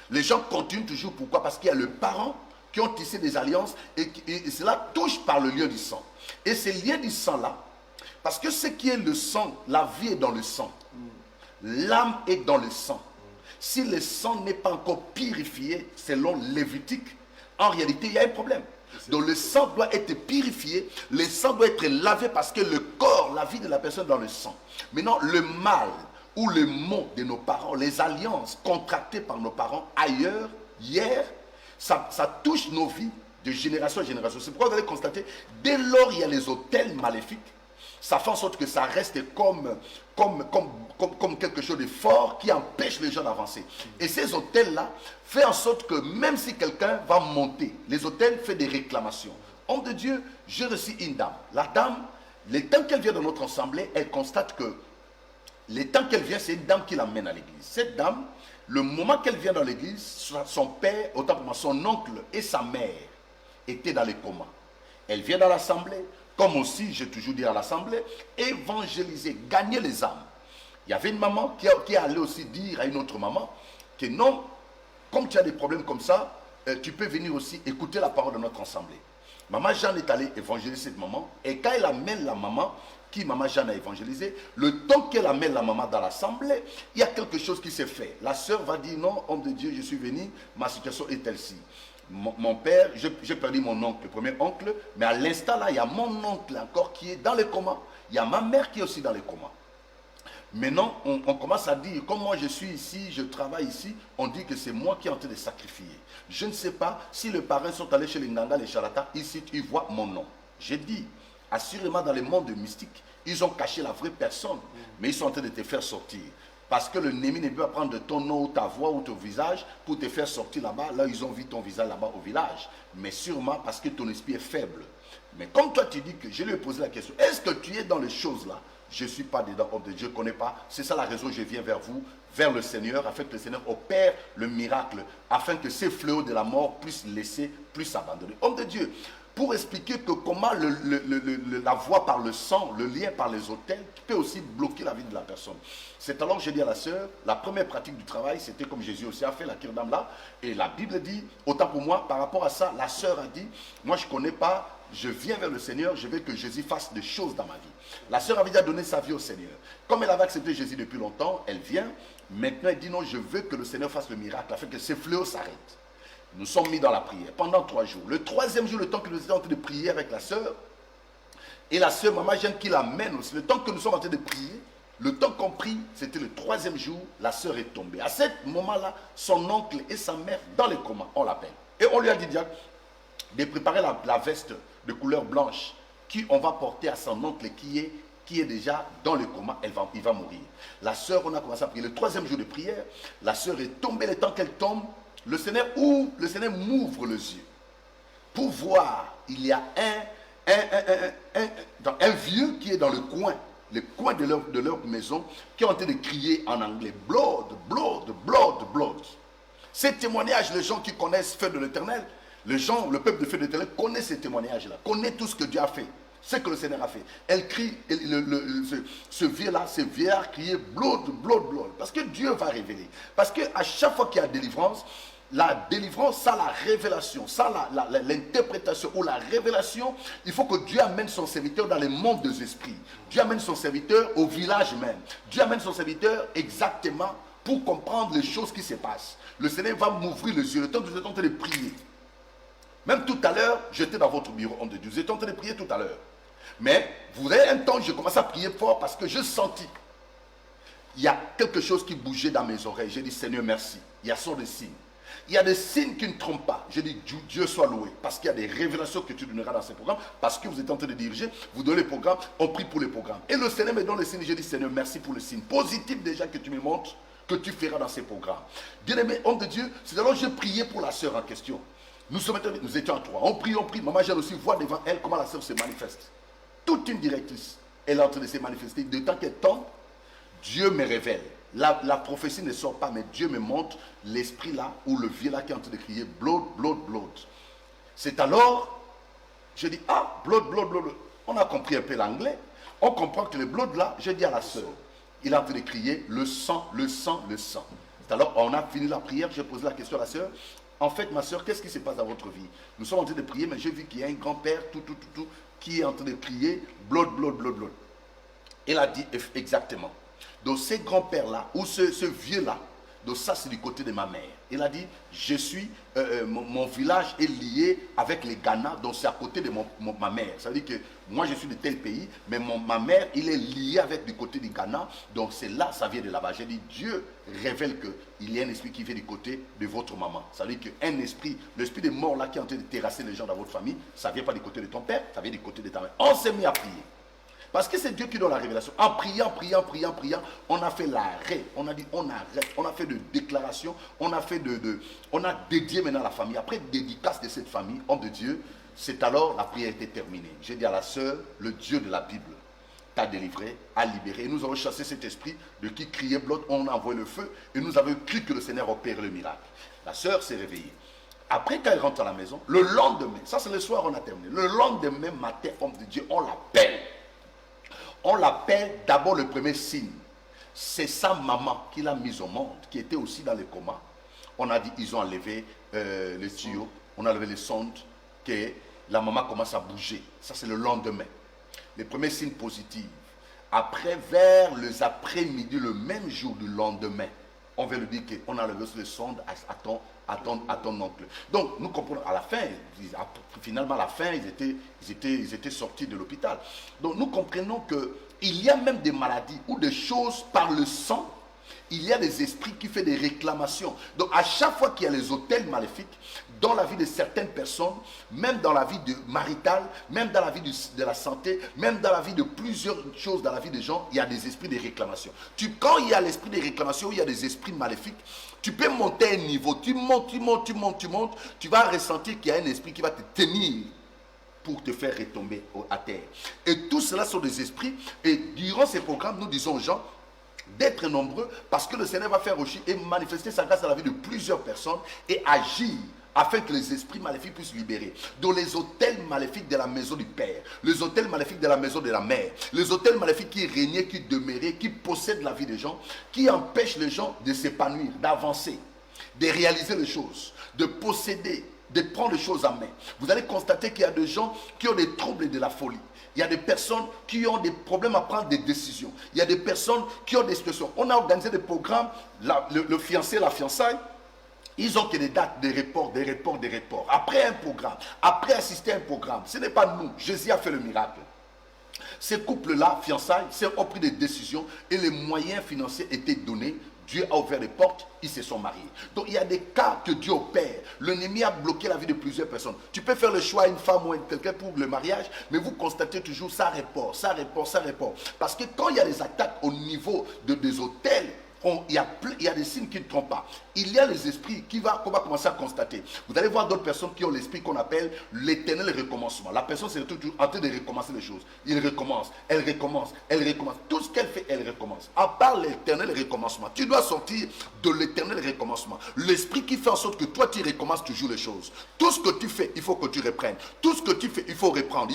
Les gens continuent toujours. Pourquoi? Parce qu'il y a le parent qui ont tissé des alliances et cela touche par le lien du sang. Et ces liens du sang-là, parce que ce qui est le sang, la vie est dans le sang. L'âme est dans le sang. Si le sang n'est pas encore purifié, selon Lévitique, en réalité, il y a un problème. Donc le sang doit être purifié, le sang doit être lavé parce que le corps, la vie de la personne est dans le sang. Maintenant, le mal ou le mot de nos parents, les alliances contractées par nos parents ailleurs, hier, ça touche nos vies de génération en génération. C'est pourquoi vous allez constater, dès lors il y a les autels maléfiques, ça fait en sorte que ça reste comme quelque chose de fort qui empêche les gens d'avancer. Et ces autels-là font en sorte que même si quelqu'un va monter, les autels font des réclamations. Homme de Dieu, j'ai reçu une dame. La dame, le temps qu'elle vient dans notre assemblée, elle constate que le temps qu'elle vient, c'est une dame qui l'amène à l'église. Cette dame, le moment qu'elle vient dans l'église, son père, autant pour moi, son oncle et sa mère étaient dans les comas. Elle vient dans l'assemblée, comme aussi, j'ai toujours dit à l'assemblée, évangéliser, gagner les âmes. Il y avait une maman qui allait aussi dire à une autre maman que non, comme tu as des problèmes comme ça, tu peux venir aussi écouter la parole de notre assemblée. Maman Jeanne est allée évangéliser cette maman, et quand elle amène la maman, qui maman Jeanne a évangélisé, le temps qu'elle amène la maman dans l'assemblée, il y a quelque chose qui s'est fait. La sœur va dire, non, homme de Dieu, je suis venu, ma situation est telle-ci. Mon père, j'ai perdu mon oncle, le premier oncle, mais à l'instant là, il y a mon oncle encore qui est dans le coma. Il y a ma mère qui est aussi dans le coma. Maintenant, on commence à dire, comme moi je suis ici, je travaille ici, on dit que c'est moi qui est en train de sacrifier. Je ne sais pas si les parents sont allés chez les Nganga, les charlatans, ici ils voient mon nom. J'ai dit, assurément dans le monde mystique, ils ont caché la vraie personne, mais ils sont en train de te faire sortir. Parce que le Némi ne peut pas prendre ton nom ou ta voix ou ton visage pour te faire sortir là-bas. Là, ils ont vu ton visage là-bas au village. Mais sûrement parce que ton esprit est faible. Mais comme toi, tu dis que je lui ai posé la question, est-ce que tu es dans les choses là? Je ne suis pas dedans, je ne connais pas. C'est ça la raison, je viens vers vous, vers le Seigneur, afin que le Seigneur opère le miracle, afin que ces fléaux de la mort puissent laisser, puissent abandonner. Homme de Dieu, pour expliquer que comment la voie par le sang, le lien par les autels, peut aussi bloquer la vie de la personne. C'est alors que j'ai dit à la sœur, la première pratique du travail, c'était comme Jésus aussi a fait, la cure d'âme là, et la Bible dit, autant pour moi, par rapport à ça, la sœur a dit, moi je ne connais pas, je viens vers le Seigneur, je veux que Jésus fasse des choses dans ma vie. La sœur avait déjà donné sa vie au Seigneur. Comme elle avait accepté Jésus depuis longtemps, elle vient, maintenant elle dit non, je veux que le Seigneur fasse le miracle, afin que ces fléaux s'arrêtent. Nous sommes mis dans la prière pendant 3 jours. Le 3e jour, le temps que nous étions en train de prier avec la sœur, et la sœur, maman Jeanne qui l'amène aussi, le temps que nous sommes en train de prier, le temps qu'on prie, c'était le 3e jour, la sœur est tombée. À ce moment-là, son oncle et sa mère dans les comas, on l'appelle. Et on lui a dit, diacre, de préparer la veste de couleur blanche qui on va porter à son oncle qui est déjà dans le coma, il va mourir. La sœur, on a commencé à prier. Le 3e jour de prière, la sœur est tombée. Le temps qu'elle tombe, le Seigneur m'ouvre les yeux pour voir, il y a un vieux qui est dans le coin de leur maison, qui est en train de crier en anglais, blood, blood, blood, blood. Ces témoignages, les gens qui connaissent Feu de l'Éternel, le peuple de Feu de l'Éternel connaît ces témoignages-là, connaît tout ce que Dieu a fait, ce que le Seigneur a fait. Elle crie, ce vieillard criait blood, blood, blood, parce que Dieu va révéler. Parce qu'à chaque fois qu'il y a délivrance, la délivrance, ça la révélation, ça l'interprétation ou la révélation, il faut que Dieu amène son serviteur dans le monde des esprits. Dieu amène son serviteur au village même. Dieu amène son serviteur exactement pour comprendre les choses qui se passent. Le Seigneur va m'ouvrir les yeux, le temps que vous êtes en train de prier. Même tout à l'heure, j'étais dans votre bureau, homme de Dieu. Vous êtes en train de prier tout à l'heure. Mais vous avez un temps, j'ai commencé à prier fort parce que je sentis. Il y a quelque chose qui bougeait dans mes oreilles. J'ai dit, Seigneur, merci. Il y a son des signes. Il y a des signes qui ne trompent pas. J'ai dit, Dieu soit loué. Parce qu'il y a des révélations que tu donneras dans ces programmes. Parce que vous êtes en train de diriger. Vous donnez les programmes. On prie pour les programmes. Et le Seigneur me donne les signes. J'ai dit, Seigneur, merci pour les signes positifs déjà que tu me montres, que tu feras dans ces programmes. Bien-aimé, homme de Dieu, c'est alors que j'ai prié pour la sœur en question. Nous étions à 3. On prie. Maman Jeanne aussi voit devant elle comment la sœur se manifeste. Toute une directrice. Elle est en train de se manifester. De temps qu'elle tombe, Dieu me révèle. La prophétie ne sort pas, mais Dieu me montre l'esprit là, ou le vieux là qui est en train de crier blood, blood, blood. C'est alors, je dis, ah, blood, blood, blood. On a compris un peu l'anglais. On comprend que le blood là, je dis à la sœur, il est en train de crier le sang, le sang, le sang. C'est alors, on a fini la prière, j'ai posé la question à la sœur. En fait, ma sœur, qu'est-ce qui se passe dans votre vie? Nous sommes en train de prier, mais j'ai vu qu'il y a un grand-père, qui est en train de crier blood, blood, blood, blood. Elle a dit exactement. Donc, ces grands-pères-là, ou ce vieux-là, donc ça, c'est du côté de ma mère. Il a dit, mon village est lié avec les Ghana, donc c'est à côté de ma mère. Ça veut dire que moi, je suis de tel pays, mais ma mère, il est lié avec du côté du Ghana, donc c'est là, ça vient de là-bas. J'ai dit, Dieu révèle qu'il y a un esprit qui vient du côté de votre maman. Ça veut dire qu'un esprit, l'esprit de mort là qui est en train de terrasser les gens dans votre famille, ça ne vient pas du côté de ton père, ça vient du côté de ta mère. On s'est mis à prier. Parce que c'est Dieu qui donne la révélation. En priant, on a fait l'arrêt. On a dit, on arrête. On a fait de déclarations. On a dédié maintenant la famille. Après dédicace de cette famille, homme de Dieu, c'est alors la prière était terminée. J'ai dit à la sœur, le Dieu de la Bible t'a délivré, a libéré. Et nous avons chassé cet esprit de qui criait blood. On a envoyé le feu. Et nous avons cru que le Seigneur opère le miracle. La sœur s'est réveillée. Après, quand elle rentre à la maison, le lendemain, ça c'est le soir, on a terminé. Le lendemain matin, homme de Dieu, on l'appelle. On l'appelle d'abord le premier signe. C'est sa maman qui l'a mise au monde, qui était aussi dans le coma. On a dit, ils ont enlevé les tuyaux, on a enlevé les sondes, que la maman commence à bouger. Ça, c'est le lendemain. Les premiers signes positifs. Après, vers les après-midi, le même jour du lendemain, on va lui dire qu'on a levé le sonde à ton oncle. Donc, nous comprenons, à la fin, finalement, à la fin, ils étaient sortis de l'hôpital. Donc, nous comprenons qu'il y a même des maladies ou des choses par le sang. Il y a des esprits qui font des réclamations. Donc, à chaque fois qu'il y a les autels maléfiques, dans la vie de certaines personnes, même dans la vie maritale, même dans la vie de la santé, même dans la vie de plusieurs choses dans la vie des gens, il y a des esprits de réclamation. Quand il y a l'esprit de réclamation, il y a des esprits maléfiques, tu peux monter un niveau, tu montes, tu vas ressentir qu'il y a un esprit qui va te tenir pour te faire retomber à terre. Et tout cela sont des esprits. Et durant ces programmes, nous disons aux gens d'être nombreux, parce que le Seigneur va faire aussi et manifester sa grâce dans la vie de plusieurs personnes et agir afin que les esprits maléfiques puissent libérer. Donc les autels maléfiques de la maison du Père, les autels maléfiques de la maison de la mère, les autels maléfiques qui régnaient, qui demeuraient, qui possèdent la vie des gens, qui empêchent les gens de s'épanouir, d'avancer, de réaliser les choses, de posséder, de prendre les choses en main. Vous allez constater qu'il y a des gens qui ont des troubles de la folie. Il y a des personnes qui ont des problèmes à prendre des décisions. Il y a des personnes qui ont des situations. On a organisé des programmes, le fiancé, la fiançaille, ils ont que des dates, des reports. Après un programme, après assister à un programme, ce n'est pas nous. Jésus a fait le miracle. Ces couples-là, fiançailles, ont pris des décisions et les moyens financiers étaient donnés. Dieu a ouvert les portes, ils se sont mariés. Donc il y a des cas que Dieu opère. L'ennemi a bloqué la vie de plusieurs personnes. Tu peux faire le choix, une femme ou quelqu'un pour le mariage, mais vous constatez toujours ça report. Parce que quand il y a des attaques au niveau des hôtels, il y a des signes qui ne trompent pas. Il y a les esprits qu'on va commencer à constater. Vous allez voir d'autres personnes qui ont l'esprit qu'on appelle l'éternel recommencement. La personne c'est toujours en train de recommencer les choses. Il recommence, elle recommence. Tout ce qu'elle fait, elle recommence. À part l'éternel recommencement, tu dois sortir de l'éternel recommencement. L'esprit qui fait en sorte que toi tu recommences toujours les choses. Tout ce que tu fais, il faut que tu reprennes. Tout ce que tu fais, il faut reprendre.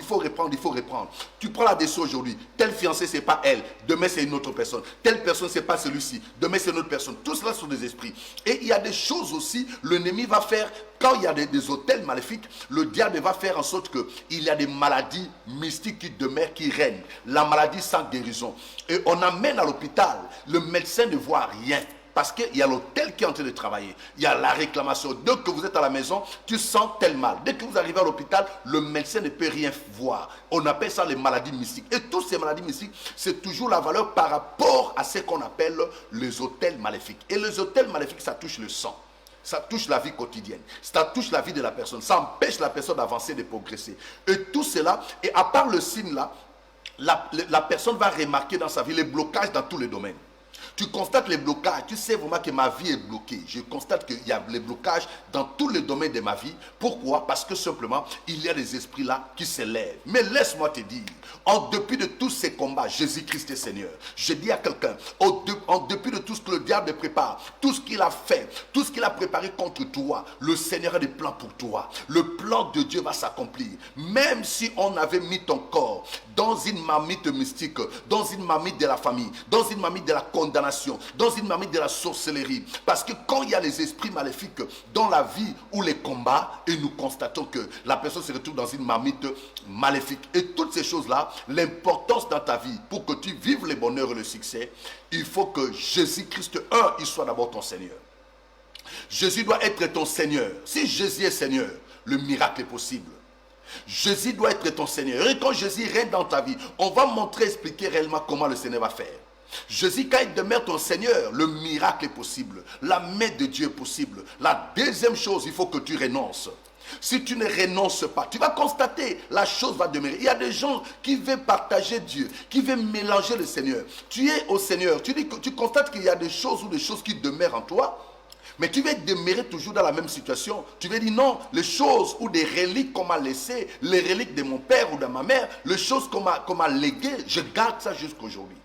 Tu prends la décision aujourd'hui. Telle fiancée, c'est pas elle. Demain, c'est une autre personne. Telle personne, c'est pas celui-ci. Demain, c'est une autre personne. Tout cela sont des esprits. Et il y a des choses aussi, l'ennemi va faire, quand il y a des hôtels maléfiques, le diable va faire en sorte qu'il y a des maladies mystiques qui demeurent, qui règnent. La maladie sans guérison. Et on amène à l'hôpital, le médecin ne voit rien. Parce qu'il y a l'hôtel qui est en train de travailler. Il y a la réclamation. Dès que vous êtes à la maison, tu sens tel mal. Dès que vous arrivez à l'hôpital, le médecin ne peut rien voir. On appelle ça les maladies mystiques. Et toutes ces maladies mystiques, c'est toujours la valeur par rapport à ce qu'on appelle les hôtels maléfiques. Et les hôtels maléfiques, ça touche le sang. Ça touche la vie quotidienne. Ça touche la vie de la personne. Ça empêche la personne d'avancer, de progresser. Et tout cela, et à part le signe là, la personne va remarquer dans sa vie les blocages dans tous les domaines. Tu constates les blocages, tu sais vraiment que ma vie est bloquée. Je constate qu'il y a les blocages dans tous les domaines de ma vie. Pourquoi? Parce que simplement, il y a des esprits là qui s'élèvent. Mais laisse-moi te dire, en dépit de tous ces combats, Jésus-Christ est Seigneur. Je dis à quelqu'un, en dépit de tout ce que le diable prépare, tout ce qu'il a fait, tout ce qu'il a préparé contre toi, le Seigneur a des plans pour toi. Le plan de Dieu va s'accomplir. Même si on avait mis ton corps dans une marmite mystique, dans une marmite de la famille, dans une marmite de la condamnation, dans une marmite de la sorcellerie. Parce que quand il y a les esprits maléfiques dans la vie ou les combats, et nous constatons que la personne se retrouve dans une marmite maléfique. Et toutes ces choses-là, l'importance dans ta vie, pour que tu vives le bonheur et le succès, il faut que Jésus-Christ, il soit d'abord ton Seigneur. Jésus doit être ton Seigneur. Si Jésus est Seigneur, le miracle est possible. Jésus doit être ton Seigneur. Et quand Jésus règne dans ta vie, on va expliquer réellement comment le Seigneur va faire. Jésus, quand il demeure ton Seigneur, le miracle est possible. La main de Dieu est possible. La deuxième chose, il faut que tu renonces. Si tu ne renonces pas, tu vas constater, la chose va demeurer. Il y a des gens qui veulent partager Dieu, qui veulent mélanger le Seigneur. Tu es au Seigneur, tu constates qu'il y a des choses ou des choses qui demeurent en toi. Mais tu vas demeurer toujours dans la même situation. Tu vas dire non, les choses ou des reliques qu'on m'a laissées, les reliques de mon père ou de ma mère, les choses qu'on m'a léguées, je garde ça jusqu'à aujourd'hui.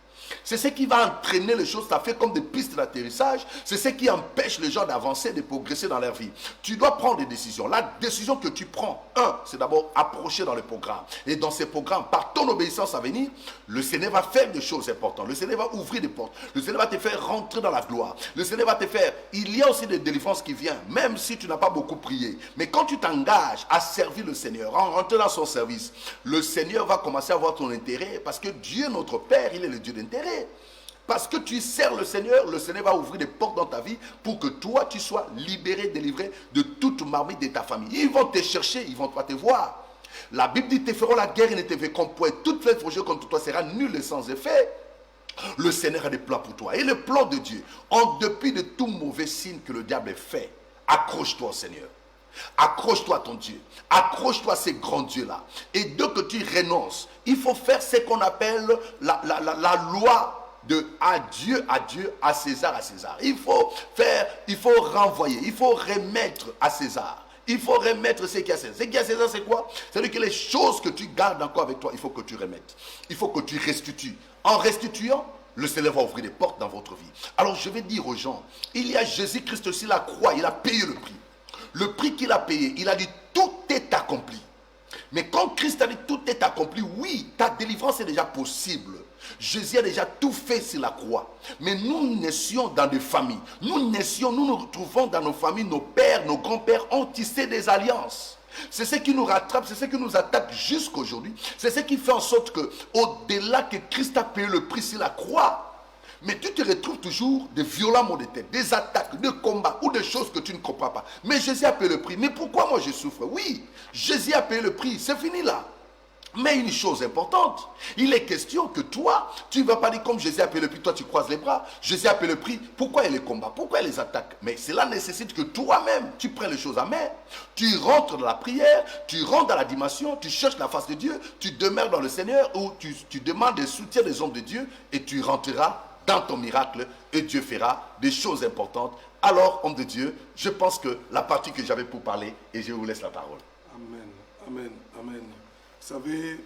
C'est ce qui va entraîner les choses, ça fait comme des pistes d'atterrissage, c'est ce qui empêche les gens d'avancer, de progresser dans leur vie. Tu dois prendre des décisions. La décision que tu prends, c'est d'abord approcher dans le programme. Et dans ces programmes, par ton obéissance à venir, le Seigneur va faire des choses importantes. Le Seigneur va ouvrir des portes. Le Seigneur va te faire rentrer dans la gloire. Le Seigneur va te faire... Il y a aussi des délivrances qui viennent, même si tu n'as pas beaucoup prié. Mais quand tu t'engages à servir le Seigneur, en rentrant dans son service, le Seigneur va commencer à voir ton intérêt, parce que Dieu, notre Père, il est le Dieu d'intérêt. Parce que tu sers le Seigneur va ouvrir des portes dans ta vie pour que toi, tu sois libéré, délivré de toute marmite de ta famille. Ils vont te chercher, ils vont pas te voir. La Bible dit, te feront la guerre et ne te verront point. Toute flèche forgée contre toi sera nulle et sans effet. Le Seigneur a des plans pour toi. Et le plan de Dieu, en dépit de tout mauvais signe que le diable fait, accroche-toi au Seigneur. Accroche-toi à ton Dieu. Accroche-toi à ces grands dieux-là. Et dès que tu renonces, il faut faire ce qu'on appelle la loi de à Dieu, à César, à César. Il faut renvoyer, il faut remettre à César. Il faut remettre ce qui est à César. Ce qui est à César, c'est quoi? C'est-à-dire que les choses que tu gardes encore avec toi, il faut que tu remettes. Il faut que tu restitues. En restituant, le Seigneur va ouvrir des portes dans votre vie. Alors je vais dire aux gens, il y a Jésus-Christ sur la croix, il a payé le prix. Le prix qu'il a payé, il a dit tout est accompli. Mais quand Christ a dit tout est accompli, oui, ta délivrance est déjà possible. Jésus a déjà tout fait sur la croix. Mais nous naissions dans des familles. Nous nous retrouvons dans nos familles. Nos pères, nos grands-pères ont tissé des alliances. C'est ce qui nous rattrape, c'est ce qui nous attaque jusqu'aujourd'hui. C'est ce qui fait en sorte que, au-delà que Christ a payé le prix sur la croix, mais tu te retrouves toujours des violents maux de tête, des attaques, des combats ou des choses que tu ne comprends pas. Mais Jésus a payé le prix. Mais pourquoi moi je souffre? Oui, Jésus a payé le prix, c'est fini là. Mais une chose importante, il est question que toi, tu ne vas pas dire comme Jésus a payé le prix, toi tu croises les bras, Jésus a payé le prix, pourquoi il y a les combats, pourquoi il y a les attaques? Mais cela nécessite que toi-même, tu prennes les choses à main, tu rentres dans la prière, tu rentres dans la dimension, tu cherches la face de Dieu, tu demeures dans le Seigneur ou tu demandes le soutien des hommes de Dieu et tu rentreras dans ton miracle et Dieu fera des choses importantes. Alors, homme de Dieu, je pense que la partie que j'avais pour parler et je vous laisse la parole. Amen, amen, amen. Vous savez,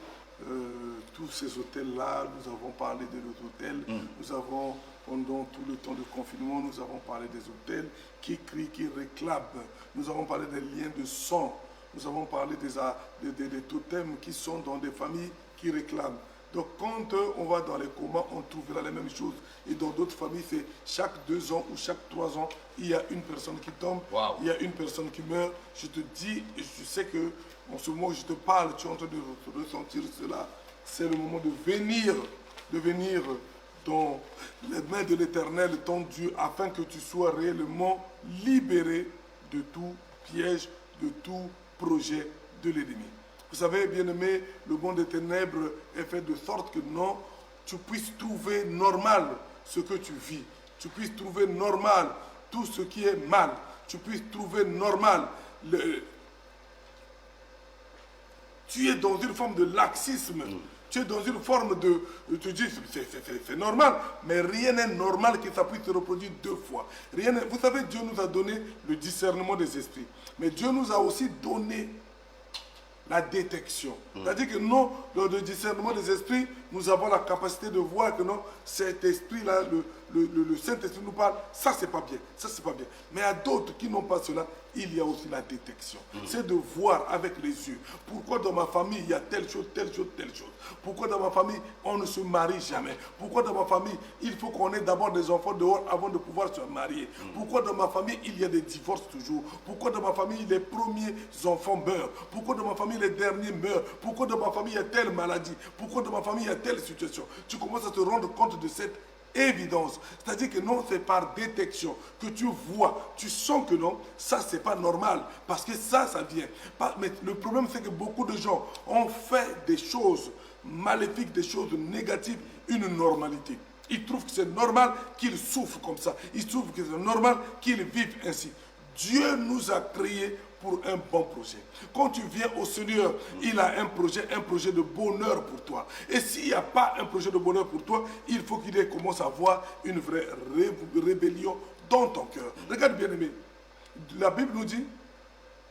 tous ces hôtels-là, nous avons parlé de l'hôtel, nous avons, pendant tout le temps de confinement, nous avons parlé des hôtels qui crient, qui réclament, nous avons parlé des liens de sang, nous avons parlé des totems qui sont dans des familles qui réclament. Donc quand on va dans les comas, on trouvera les mêmes choses. Et dans d'autres familles, c'est chaque 2 ans ou chaque 3 ans, il y a une personne qui tombe, il y a une personne qui meurt. Je te dis, et je sais que en ce moment où je te parle, tu es en train de ressentir cela. C'est le moment de venir dans les mains de l'Éternel, ton Dieu, afin que tu sois réellement libéré de tout piège, de tout projet de l'ennemi. Vous savez, bien-aimé, le monde des ténèbres est fait de sorte que non, tu puisses trouver normal ce que tu vis. Tu puisses trouver normal tout ce qui est mal. Tu puisses trouver normal. Tu es dans une forme de laxisme. Tu es dans une forme de... Tu dis, c'est normal, mais rien n'est normal que ça puisse se reproduire 2 fois. Vous savez, Dieu nous a donné le discernement des esprits. Mais Dieu nous a aussi donné la détection. C'est-à-dire que nous, dans le discernement des esprits, nous avons la capacité de voir que non, cet esprit-là, le Saint-Esprit nous parle, ça c'est pas bien, ça c'est pas bien. Mais à d'autres qui n'ont pas cela, il y a aussi la détection. C'est de voir avec les yeux. Pourquoi dans ma famille, il y a telle chose, telle chose, telle chose. Pourquoi dans ma famille, on ne se marie jamais. Pourquoi dans ma famille, il faut qu'on ait d'abord des enfants dehors avant de pouvoir se marier. Pourquoi dans ma famille, il y a des divorces toujours. Pourquoi dans ma famille, les premiers enfants meurent. Pourquoi dans ma famille, les derniers meurent. Pourquoi dans ma famille, il y a telle maladie. Pourquoi dans ma famille, il y a telle situation. Tu commences à te rendre compte de cette évidence. C'est-à-dire que non, c'est par détection que tu vois, tu sens que non, ça c'est pas normal, parce que ça vient. Mais le problème c'est que beaucoup de gens ont fait des choses maléfiques, des choses négatives, une normalité. Ils trouvent que c'est normal qu'ils souffrent comme ça. Ils trouvent que c'est normal qu'ils vivent ainsi. Dieu nous a créés pour un bon projet. Quand tu viens au Seigneur, il a un projet de bonheur pour toi. Et s'il n'y a pas un projet de bonheur pour toi, il faut qu'il commence à avoir une vraie rébellion dans ton cœur. Regarde bien aimé, la Bible nous dit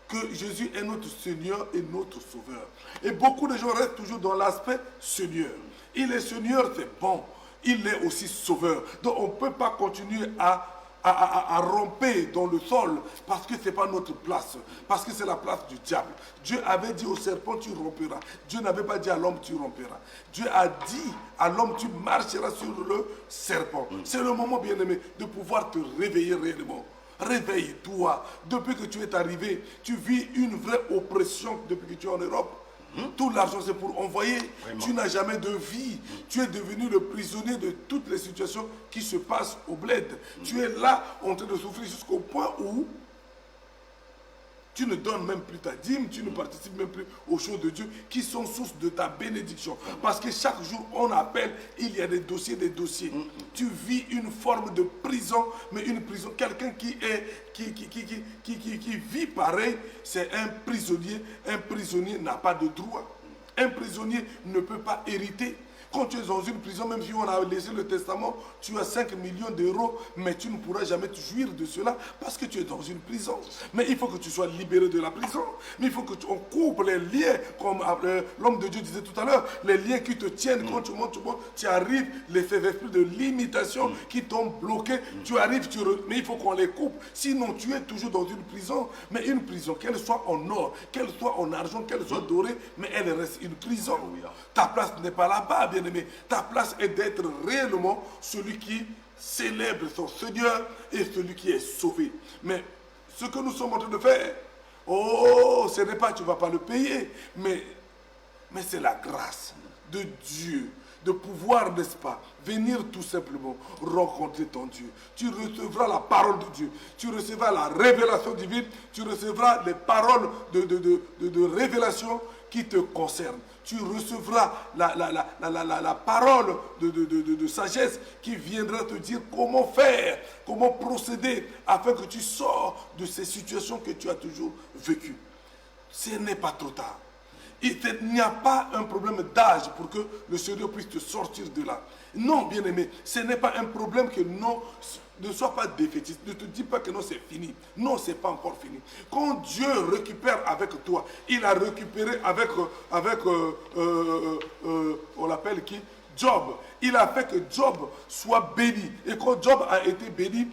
que Jésus est notre Seigneur et notre Sauveur. Et beaucoup de gens restent toujours dans l'aspect Seigneur. Il est Seigneur, c'est bon. il est aussi sauveur. Donc on ne peut pas continuer à ramper dans le sol parce que ce n'est pas notre place, parce que c'est la place du diable. Dieu avait dit au serpent, tu romperas. Dieu n'avait pas dit à l'homme, tu romperas. Dieu a dit à l'homme, tu marcheras sur le serpent. C'est le moment, bien-aimé, de pouvoir te réveiller réellement. Réveille-toi. Depuis que tu es arrivé, tu vis une vraie oppression depuis que tu es en Europe. Tout l'argent, c'est pour envoyer. Vraiment. Tu n'as jamais de vie. Tu es devenu le prisonnier de toutes les situations qui se passent au bled. Tu es là en train de souffrir jusqu'au point où tu ne donnes même plus ta dîme, tu ne participes même plus aux choses de Dieu qui sont source de ta bénédiction. Parce que chaque jour, on appelle, il y a des dossiers. Tu vis une forme de prison, mais une prison. Quelqu'un qui vit pareil, c'est un prisonnier. Un prisonnier n'a pas de droit. Un prisonnier ne peut pas hériter. Quand tu es dans une prison, même si on a laissé le testament, tu as 5 millions d'euros, mais tu ne pourras jamais te jouir de cela parce que tu es dans une prison. Mais il faut que tu sois libéré de la prison. Mais il faut qu'on coupe les liens, comme l'homme de Dieu disait tout à l'heure, les liens qui te tiennent quand tu montes, tu arrives, les esprits de limitation qui t'ont bloqué, tu arrives, mais il faut qu'on les coupe. Sinon, tu es toujours dans une prison. Mais une prison, qu'elle soit en or, qu'elle soit en argent, qu'elle soit dorée, mais elle reste une prison. Ta place n'est pas là-bas, bien aimé. Ta place est d'être réellement celui qui célèbre son Seigneur et celui qui est sauvé. Mais ce que nous sommes en train de faire, ce n'est pas, tu ne vas pas le payer, mais c'est la grâce de Dieu de pouvoir, n'est-ce pas, venir tout simplement rencontrer ton Dieu. Tu recevras la parole de Dieu, tu recevras la révélation divine, tu recevras les paroles de révélation qui te concernent. Tu recevras la parole de sagesse qui viendra te dire comment faire, comment procéder afin que tu sors de ces situations que tu as toujours vécues. Ce n'est pas trop tard. Il n'y a pas un problème d'âge pour que le Seigneur puisse te sortir de là. Non, bien-aimé, ce n'est pas un problème que non, ne sois pas défaitiste. Ne te dis pas que non, c'est fini. Non, ce n'est pas encore fini. Quand Dieu récupère avec toi, il a récupéré avec on l'appelle qui? Job. Il a fait que Job soit béni. Et quand Job a été béni,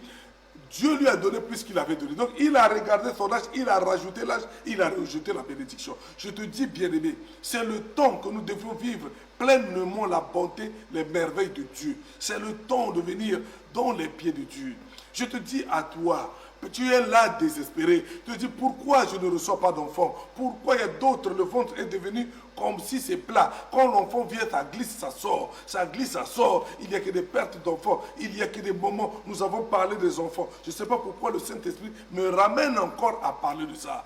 Dieu lui a donné plus qu'il avait donné. Donc il a regardé son âge, il a rajouté l'âge, il a rejeté la bénédiction. Je te dis, bien-aimé, c'est le temps que nous devons vivre pleinement la bonté, les merveilles de Dieu. C'est le temps de venir dans les pieds de Dieu. Je te dis à toi, tu es là désespéré. Tu te dis pourquoi je ne reçois pas d'enfant? Pourquoi il y a d'autres, le ventre est devenu comme si c'est plat. Quand l'enfant vient, ça glisse, ça sort. Ça glisse, ça sort. Il n'y a que des pertes d'enfants. Il n'y a que des moments. Nous avons parlé des enfants. Je ne sais pas pourquoi le Saint-Esprit me ramène encore à parler de ça.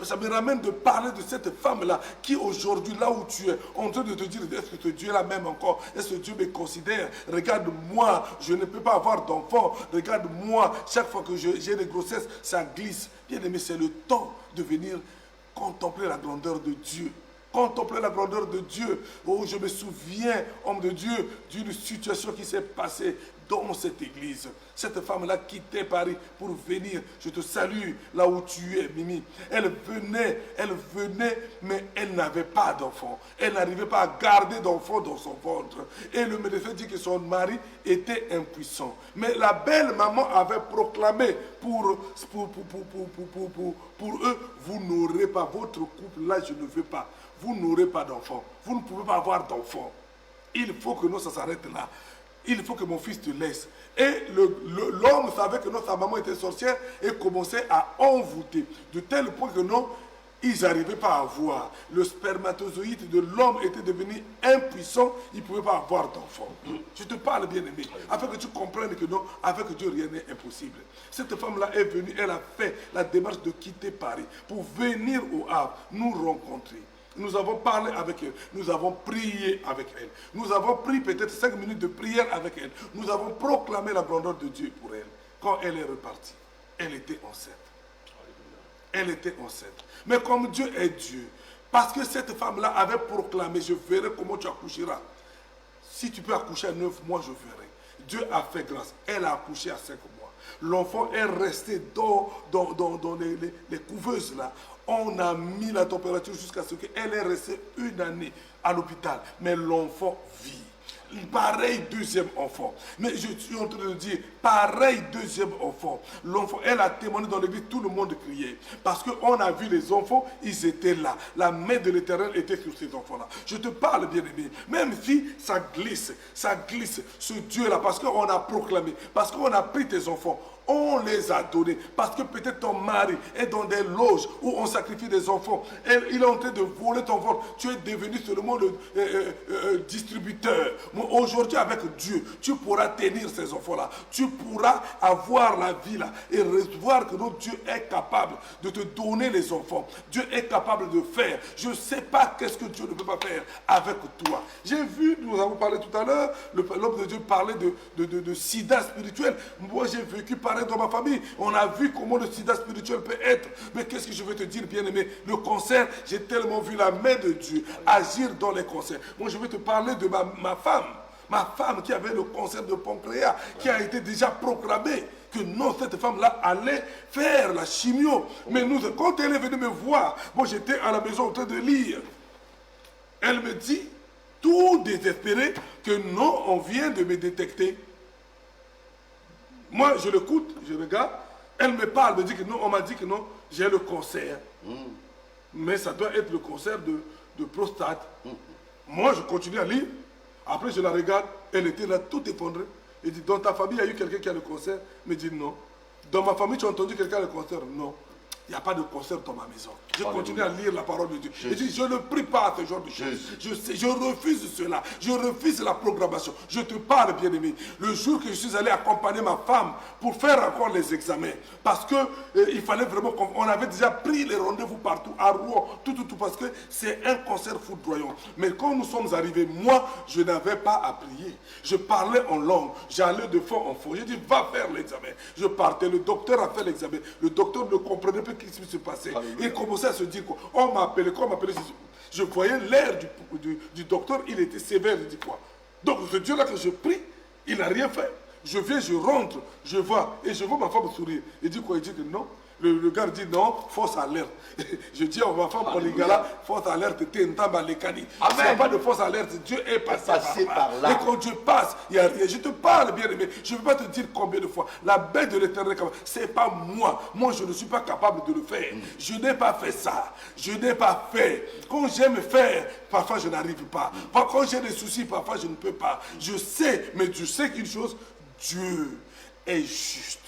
Ça me ramène de parler de cette femme-là qui aujourd'hui, là où tu es, en train de te dire, est-ce que ce Dieu-là m'aime encore? Est-ce que Dieu me considère? Regarde-moi, je ne peux pas avoir d'enfant. Regarde-moi, chaque fois que j'ai des grossesses, ça glisse. Bien aimé, c'est le temps de venir contempler la grandeur de Dieu. Contempler la grandeur de Dieu. Oh, je me souviens, homme de Dieu, d'une situation qui s'est passée dans cette église. Cette femme-là quittait Paris pour venir. Je te salue là où tu es, Mimi. Elle venait, mais elle n'avait pas d'enfant. Elle n'arrivait pas à garder d'enfant dans son ventre. Et le médecin dit que son mari était impuissant. Mais la belle maman avait proclamé pour eux, vous n'aurez pas, votre couple là, je ne veux pas. Vous n'aurez pas d'enfant. Vous ne pouvez pas avoir d'enfant. Il faut que non, ça s'arrête là. Il faut que mon fils te laisse. Et l'homme savait que non, sa maman était sorcière et commençait à envoûter. De tel point que non, ils n'arrivaient pas à voir. Le spermatozoïde de l'homme était devenu impuissant. Il ne pouvait pas avoir d'enfant. Je te parle, bien aimé, afin que tu comprennes que non, avec Dieu, rien n'est impossible. Cette femme-là est venue, elle a fait la démarche de quitter Paris pour venir au Havre, nous rencontrer. Nous avons parlé avec elle, nous avons prié avec elle, nous avons pris peut-être 5 minutes de prière avec elle, nous avons proclamé la grandeur de Dieu pour elle. Quand elle est repartie, elle était enceinte. Elle était enceinte. Mais comme Dieu est Dieu, parce que cette femme-là avait proclamé, je verrai comment tu accoucheras. Si tu peux accoucher à 9 mois, je verrai. Dieu a fait grâce. Elle a accouché à 5 mois. L'enfant est resté dans les couveuses là. On a mis la température jusqu'à ce qu'elle est restée 1 année à l'hôpital. Mais l'enfant vit. pareil deuxième enfant. Mais je suis en train de dire, pareil deuxième enfant. L'enfant, elle a témoigné dans l'église, tout le monde criait. Parce qu'on a vu les enfants, ils étaient là. La main de l'Éternel était sur ces enfants-là. Je te parle, bien-aimé. Même si ça glisse, ce Dieu-là, parce qu'on a proclamé, parce qu'on a pris tes enfants. On les a donnés. Parce que peut-être ton mari est dans des loges où on sacrifie des enfants. Et il est en train de voler ton ventre. Tu es devenu seulement le distributeur. Mais aujourd'hui, avec Dieu, tu pourras tenir ces enfants-là. Tu pourras avoir la vie là. Et voir que notre Dieu est capable de te donner les enfants. Dieu est capable de faire. Je ne sais pas qu'est-ce que Dieu ne peut pas faire avec toi. J'ai vu, nous avons parlé tout à l'heure, l'homme de Dieu parlait de sida spirituel. Moi, j'ai vécu par dans ma famille, on a vu comment le sida spirituel peut être. Mais qu'est-ce que je veux te dire, bien-aimé? Le cancer, j'ai tellement vu la main de Dieu agir dans les cancers. Moi, je veux te parler de ma femme qui avait le cancer de pancréas, qui a été déjà proclamé que non, cette femme-là allait faire la chimio. Mais quand elle est venue me voir, moi j'étais à la maison en train de lire. Elle me dit, tout désespéré, que non, on vient de me détecter. Moi, je l'écoute, je regarde, elle me parle, me dit que non, on m'a dit que non, j'ai le cancer. Mais ça doit être le cancer de prostate. Moi, je continue à lire. Après, je la regarde, elle était là, tout effondrée. Elle dit, dans ta famille, il y a eu quelqu'un qui a le cancer? Elle me dit non. Dans ma famille, tu as entendu quelqu'un a le cancer? Non. Il n'y a pas de cancer dans ma maison. Je continue à lire la parole de Dieu. Je dis, je ne prie pas à ce genre de choses. Je refuse cela. Je refuse la programmation. Je te parle, bien-aimé. Le jour que je suis allé accompagner ma femme pour faire encore les examens, parce que il fallait vraiment on avait déjà pris les rendez-vous partout, à Rouen, tout, parce que c'est un cancer foudroyant. Mais quand nous sommes arrivés, moi, je n'avais pas à prier. Je parlais en langue. J'allais de fond en fond. J'ai dit, va faire l'examen. Je partais. Le docteur a fait l'examen. Le docteur ne comprenait pas ce qui se passait. Il commençait à se dire quoi. On m'a appelé, je voyais l'air du docteur, il était sévère, il dit quoi. Donc ce Dieu-là que je prie, il n'a rien fait. Je viens, je rentre, je vois, et je vois ma femme sourire. Il dit quoi? Il dit que non. Le gars dit non, fausse alerte. Je dis à ma femme, pour les gars là, fausse alerte, t'es un tabac les canis. S'il n'y a pas de fausse alerte, Dieu est passé par là. Et quand Dieu passe, il n'y a rien. Je te parle, bien aimé. Je ne vais pas te dire combien de fois. La bête de l'Éternel, ce n'est pas moi. Moi, je ne suis pas capable de le faire. Je n'ai pas fait ça. Je n'ai pas fait. Quand j'aime faire, parfois je n'arrive pas. Quand j'ai des soucis, parfois je ne peux pas. Je sais, mais je sais qu'une chose, Dieu est juste.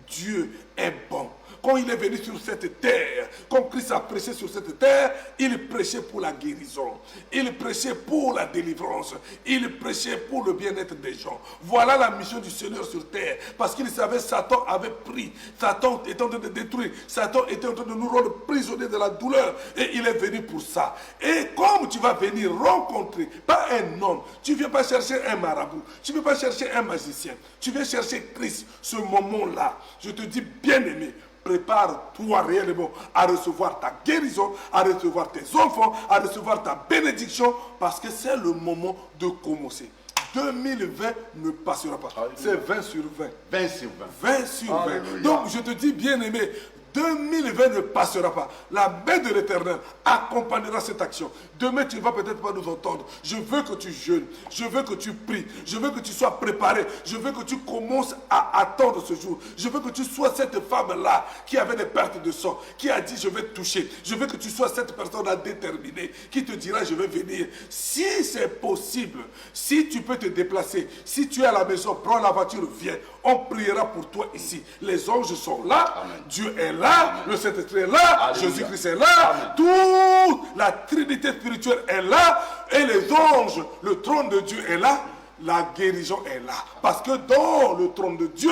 Dieu est bon. Quand il est venu sur cette terre, quand Christ a prêché sur cette terre, il prêchait pour la guérison, il prêchait pour la délivrance, il prêchait pour le bien-être des gens. Voilà la mission du Seigneur sur terre, parce qu'il savait Satan avait pris, Satan était en train de détruire, Satan était en train de nous rendre prisonniers de la douleur, et il est venu pour ça. Et comme tu vas venir rencontrer, pas un homme, tu ne viens pas chercher un marabout, tu ne viens pas chercher un magicien, tu viens chercher Christ, ce moment-là. Je te dis, bien-aimé, prépare-toi réellement à recevoir ta guérison, à recevoir tes enfants, à recevoir ta bénédiction, parce que c'est le moment de commencer. 2020 ne passera pas. C'est 20 sur 20. 20 sur 20. 20 sur 20. Donc je te dis, bien-aimé, 2020 ne passera pas. La main de l'Éternel accompagnera cette action. Demain, tu ne vas peut-être pas nous entendre. Je veux que tu jeûnes. Je veux que tu pries. Je veux que tu sois préparé. Je veux que tu commences à attendre ce jour. Je veux que tu sois cette femme-là qui avait des pertes de sang, qui a dit je vais te toucher. Je veux que tu sois cette personne-là déterminée qui te dira je vais venir. Si c'est possible, si tu peux te déplacer, si tu es à la maison, prends la voiture, viens. On priera pour toi ici. Les anges sont là. Amen. Dieu est là. Amen. Le Saint-Esprit est là. Jésus-Christ est là. Toute la Trinité spirituelle est là. Et les anges, le trône de Dieu est là. La guérison est là. Parce que dans le trône de Dieu,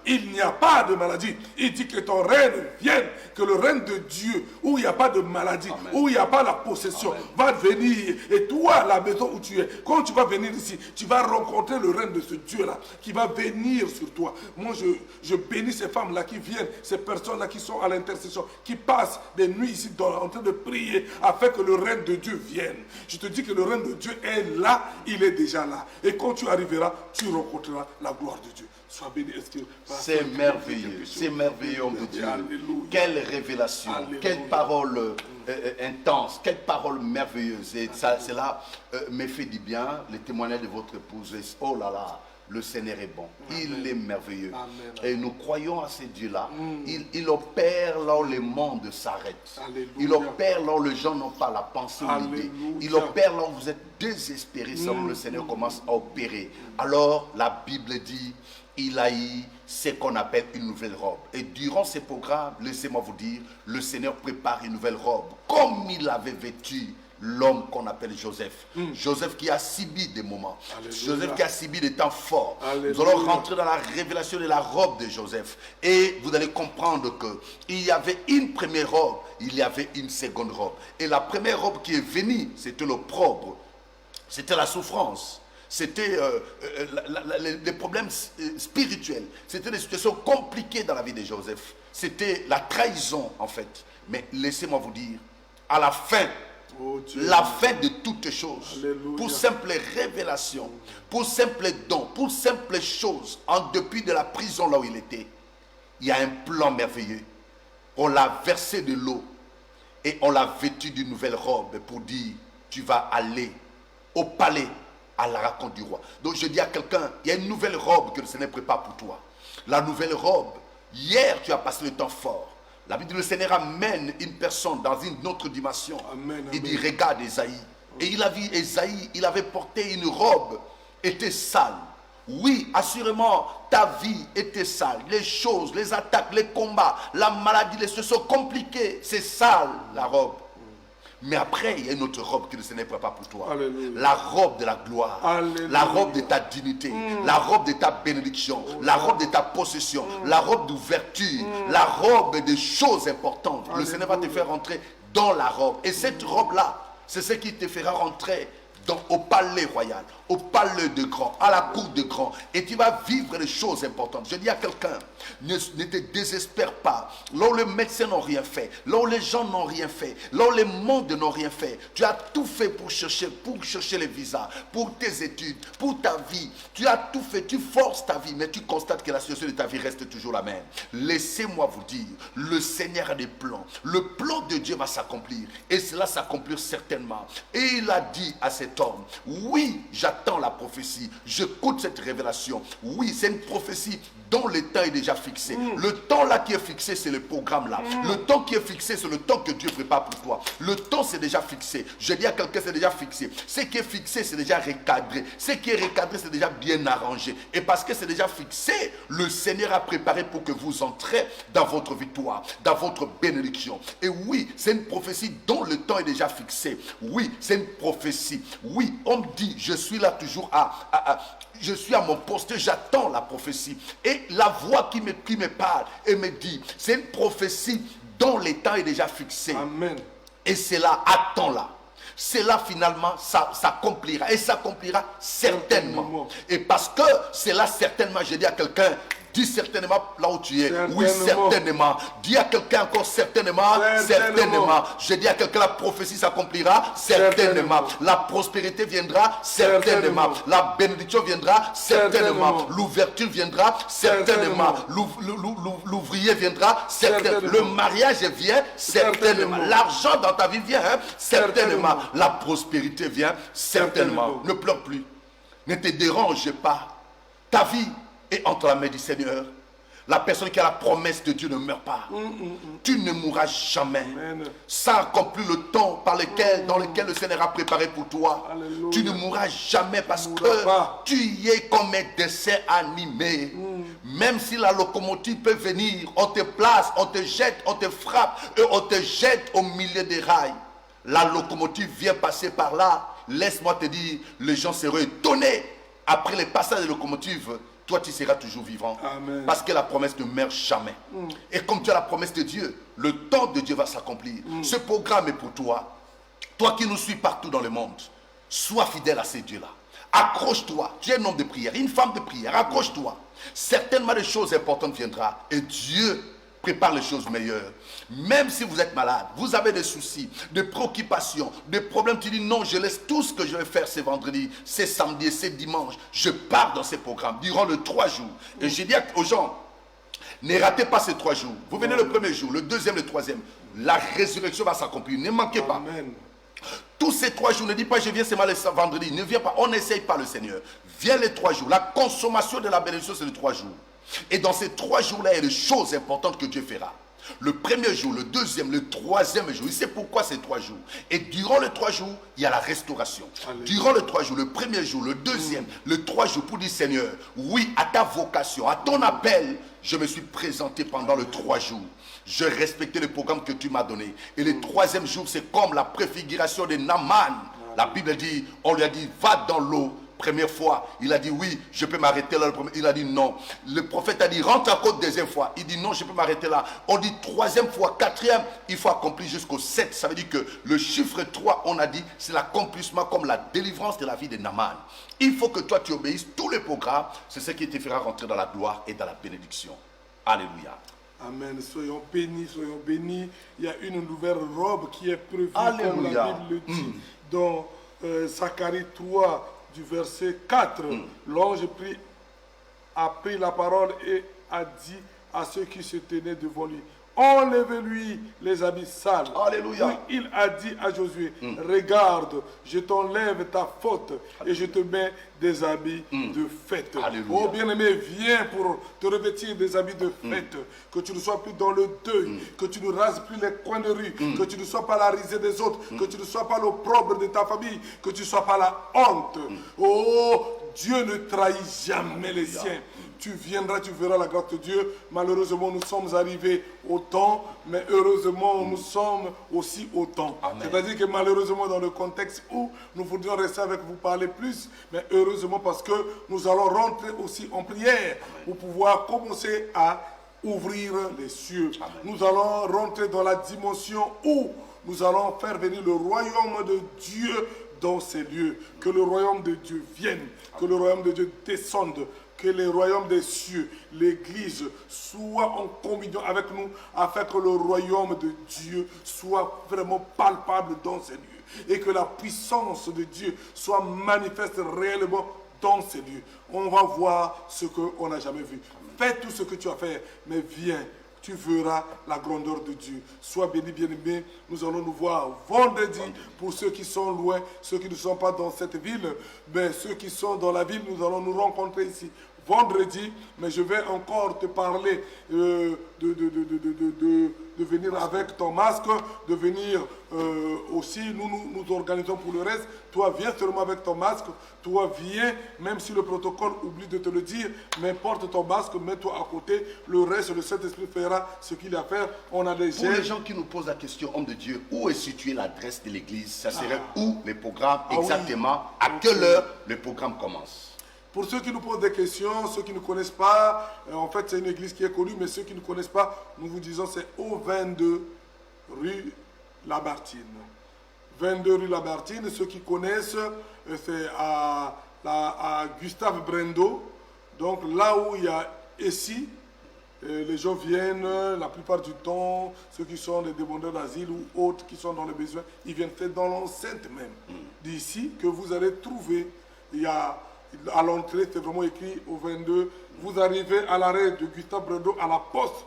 il n'y a pas de maladie. Il dit que ton règne vienne, que le règne de Dieu, où il n'y a pas de maladie, Amen. Où il n'y a pas la possession, Amen. Va venir. Et toi, la maison où tu es, quand tu vas venir ici, tu vas rencontrer le règne de ce Dieu-là, qui va venir sur toi. Moi, je bénis ces femmes-là qui viennent, ces personnes-là qui sont à l'intercession, qui passent des nuits ici en train de prier, afin que le règne de Dieu vienne. Je te dis que le règne de Dieu est là, il est déjà là. Et quand tu arriveras, tu rencontreras la gloire de Dieu. Sois béni. C'est merveilleux, homme de Dieu. Alléluia. Quelle révélation, Alléluia. Quelle parole intense, quelle parole merveilleuse. Et ça, cela me fait du bien, le témoignage de votre épouse. Oh là là, le Seigneur est bon, il est merveilleux. Amen. Et nous croyons à ce Dieu-là. Il opère là où le monde s'arrête. Il opère là où les gens n'ont pas la pensée ou l'idée. Il opère là où vous êtes désespérés, sans le Seigneur commence à opérer. Alors la Bible dit, il a eu ce qu'on appelle une nouvelle robe. Et durant ces programmes, laissez-moi vous dire, le Seigneur prépare une nouvelle robe, comme il avait vêtu l'homme qu'on appelle Joseph. Joseph qui a subi des moments. Alléluia. Joseph qui a subi des temps forts. Alléluia. Nous allons rentrer dans la révélation de la robe de Joseph. Et vous allez comprendre qu'il y avait une première robe, il y avait une seconde robe. Et la première robe qui est venue, c'était l'opprobre, c'était la souffrance. C'était les problèmes spirituels. C'était des situations compliquées dans la vie de Joseph. C'était la trahison en fait. Mais laissez-moi vous dire, à la fin, la fin de toutes choses, alléluia, pour simple révélation, pour simple don, pour simple chose, en dépit de la prison là où il était, il y a un plan merveilleux. On l'a versé de l'eau et on l'a vêtu d'une nouvelle robe pour dire, tu vas aller au palais à la rencontre du roi. Donc je dis à quelqu'un, il y a une nouvelle robe que le Seigneur prépare pour toi. La nouvelle robe, hier tu as passé le temps fort. La Bible dit, le Seigneur amène une personne dans une autre dimension. Amen, il dit, regarde Esaïe. Et il a vu Esaïe, il avait porté une robe, était sale. Oui, assurément, ta vie était sale. Les choses, les attaques, les combats, la maladie, les choses sont compliquées. C'est sale, la robe. Mais après, il y a une autre robe que le Seigneur prépare pour toi. Alléluia. La robe de la gloire. Alléluia. La robe de ta dignité. La robe de ta bénédiction. La robe de ta possession. La robe d'ouverture. La robe des choses importantes. Alléluia. Le Seigneur va te faire rentrer dans la robe. Et cette robe-là, c'est ce qui te fera rentrer au palais royal, au palais de grand, à la cour de grand. Et tu vas vivre des choses importantes. Je dis à quelqu'un, ne te désespère pas. Là où les médecins n'ont rien fait, là où les gens n'ont rien fait, là où les mondes n'ont rien fait, tu as tout fait pour chercher les visas, pour tes études, pour ta vie. Tu as tout fait, tu forces ta vie, mais tu constates que la situation de ta vie reste toujours la même. Laissez-moi vous dire, le Seigneur a des plans. Le plan de Dieu va s'accomplir. Et cela s'accomplir certainement. Et il a dit à cet homme, oui, j'attends la prophétie, j'écoute cette révélation. Oui, c'est une prophétie dont le temps est déjà fixé. Le temps là qui est fixé, c'est le programme là. Le temps qui est fixé, c'est le temps que Dieu prépare pour toi. Le temps, c'est déjà fixé. Je dis à quelqu'un, c'est déjà fixé. Ce qui est fixé, c'est déjà recadré. Ce qui est recadré, c'est déjà bien arrangé. Et parce que c'est déjà fixé, le Seigneur a préparé pour que vous entrez dans votre victoire, dans votre bénédiction. Et oui, c'est une prophétie dont le temps est déjà fixé. Oui, c'est une prophétie. Oui, on me dit, je suis là toujours je suis à mon poste, j'attends la prophétie. Et la voix qui me parle et me dit, c'est une prophétie dont le temps est déjà fixé. Amen. Et c'est là, attends-la. C'est là finalement, ça s'accomplira. Et s'accomplira certainement. Et parce que c'est là certainement, je dis à quelqu'un, dis certainement là où tu es. Certainement. Oui, certainement. Dis à quelqu'un encore certainement. Certainement. Je dis à quelqu'un, la prophétie s'accomplira. Certainement. La prospérité viendra. Certainement. La bénédiction viendra. Certainement. L'ouverture viendra. Certainement. L'ouvrier viendra. Certainement. Le mariage vient. Certainement. L'argent dans ta vie vient. Certainement. La prospérité vient. Certainement. Ne pleure plus. Ne te dérange pas. Ta vie et entre la main du Seigneur. La personne qui a la promesse de Dieu ne meurt pas. Tu ne mourras jamais. Amen. Ça accomplit le temps dans lequel le Seigneur a préparé pour toi. Alléluia. Tu ne mourras jamais parce que tu y es comme un dessin animé. Même si la locomotive peut venir, on te place, on te jette, on te frappe et on te jette au milieu des rails. La locomotive vient passer par là. Laisse-moi te dire, les gens seront étonnés après le passage de la locomotive. Toi, tu seras toujours vivant. Amen. Parce que la promesse ne meurt jamais. Et comme tu as la promesse de Dieu, le temps de Dieu va s'accomplir. Ce programme est pour toi. Toi qui nous suis partout dans le monde, sois fidèle à ces dieux-là. Accroche-toi. Tu es un homme de prière, une femme de prière. Accroche-toi. Certainement, des choses importantes viendront. Et Dieu prépare les choses meilleures. Même si vous êtes malade, vous avez des soucis, des préoccupations, des problèmes, tu dis non, je laisse tout ce que je vais faire ce vendredi, ce samedi, ce dimanche. Je pars dans ces programmes durant les 3 jours. Et je dis aux gens, Ne ratez pas ces 3 jours. Vous venez le premier jour, le deuxième, le troisième. La résurrection va s'accomplir. Ne manquez pas. Amen. Tous ces 3 jours, ne dis pas je viens seulement le vendredi. Ne viens pas, on n'essaye pas le Seigneur. Viens les 3 jours. La consommation de la bénédiction, c'est les 3 jours. Et dans ces 3 jours-là, il y a des choses importantes que Dieu fera. Le premier jour, le deuxième, le troisième jour. Il sait pourquoi ces 3 jours. Et durant les 3 jours, il y a la restauration. Allez. Durant les 3 jours, le premier jour, le deuxième, le 3 jours, pour dire Seigneur, oui, à ta vocation, à ton appel, je me suis présenté pendant le 3 jours. Je respectais le programme que tu m'as donné. Et le 3e jour, c'est comme la préfiguration de Naaman. La Bible dit, on lui a dit, va dans l'eau. Première fois, il a dit oui, je peux m'arrêter là. Il a dit non. Le prophète a dit rentre à côte deuxième fois. Il dit non, je peux m'arrêter là. On dit 3e fois, 4e, il faut accomplir jusqu'au 7. Ça veut dire que le chiffre 3, on a dit, c'est l'accomplissement comme la délivrance de la vie de Naaman. Il faut que toi tu obéisses tous les programmes. C'est ce qui te fera rentrer dans la gloire et dans la bénédiction. Alléluia. Amen. Soyons bénis, soyons bénis. Il y a une nouvelle robe qui est prévue, Alléluia. comme la Bible le dit, dans Zacharie 3, du verset 4. L'ange a pris la parole et a dit à ceux qui se tenaient devant lui, enlevez-lui les habits sales. Alléluia. Puis il a dit à Josué, regarde, je t'enlève ta faute et je te mets des habits de fête. Alléluia. Oh bien-aimé, viens pour te revêtir des habits de fête, que tu ne sois plus dans le deuil, que tu ne rases plus les coins de rue, que tu ne sois pas la risée des autres, que tu ne sois pas l'opprobre de ta famille, que tu ne sois pas la honte. Oh, Dieu ne trahit jamais les siens. Tu viendras, tu verras la grâce de Dieu. Malheureusement, nous sommes arrivés au temps, mais heureusement, nous sommes aussi au temps. C'est-à-dire que malheureusement, dans le contexte où nous voudrions rester avec vous parler plus, mais heureusement parce que nous allons rentrer aussi en prière pour pouvoir commencer à ouvrir les cieux. Nous allons rentrer dans la dimension où nous allons faire venir le royaume de Dieu dans ces lieux. Que le royaume de Dieu vienne, que le royaume de Dieu descende, que le royaume des cieux, l'Église, soit en communion avec nous, afin que le royaume de Dieu soit vraiment palpable dans ces lieux. Et que la puissance de Dieu soit manifeste réellement dans ces lieux. On va voir ce qu'on n'a jamais vu. Fais tout ce que tu as fait, mais viens. Tu verras la grandeur de Dieu. Sois béni, bien-aimé. Nous allons nous voir vendredi pour ceux qui sont loin, ceux qui ne sont pas dans cette ville. Mais ceux qui sont dans la ville, nous allons nous rencontrer ici vendredi. Mais je vais encore te parler de venir avec ton masque, de venir aussi, nous organisons pour le reste. Toi, viens seulement avec ton masque. Toi, viens, même si le protocole oublie de te le dire, mais porte ton masque, mets-toi à côté. Le reste, le Saint-Esprit fera ce qu'il a à faire. On a des Pour les gens qui nous posent la question, homme de Dieu, où est située l'adresse de l'église? Ça serait où les programmes exactement? À quelle heure le programme commence? Pour ceux qui nous posent des questions, ceux qui ne connaissent pas, en fait c'est une église qui est connue, mais ceux qui ne connaissent pas, nous vous disons c'est au 22 rue Lamartine. 22 rue Lamartine, ceux qui connaissent, c'est à Gustave Brendo. Donc là où il y a ici, les gens viennent la plupart du temps, ceux qui sont des demandeurs d'asile ou autres qui sont dans les besoins, ils viennent faire dans l'enceinte même. D'ici que vous allez trouver, il y a à l'entrée, c'est vraiment écrit au 22. Vous arrivez à l'arrêt de Gustave Brendo à la poste.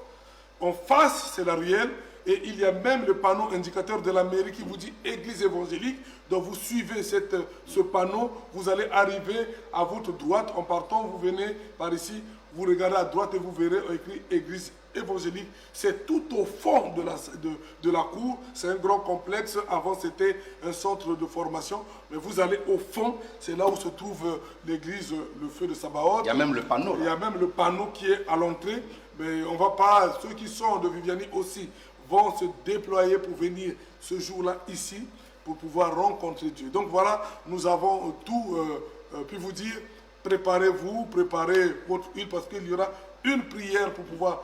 En face, c'est la ruelle. Et il y a même le panneau indicateur de la mairie qui vous dit Église évangélique. Donc vous suivez ce panneau. Vous allez arriver à votre droite. En partant, vous venez par ici. Vous regardez à droite et vous verrez écrit Église évangélique. C'est tout au fond de la cour. C'est un grand complexe. Avant, c'était un centre de formation. Mais vous allez au fond. C'est là où se trouve l'église, le feu de Sabaoth. Il y a même le panneau. Il y a même le panneau qui est à l'entrée. Mais on ne va pas... Ceux qui sont de Viviani aussi vont se déployer pour venir ce jour-là ici pour pouvoir rencontrer Dieu. Donc voilà, nous avons tout pu vous dire. Préparez-vous, préparez votre huile parce qu'il y aura une prière pour pouvoir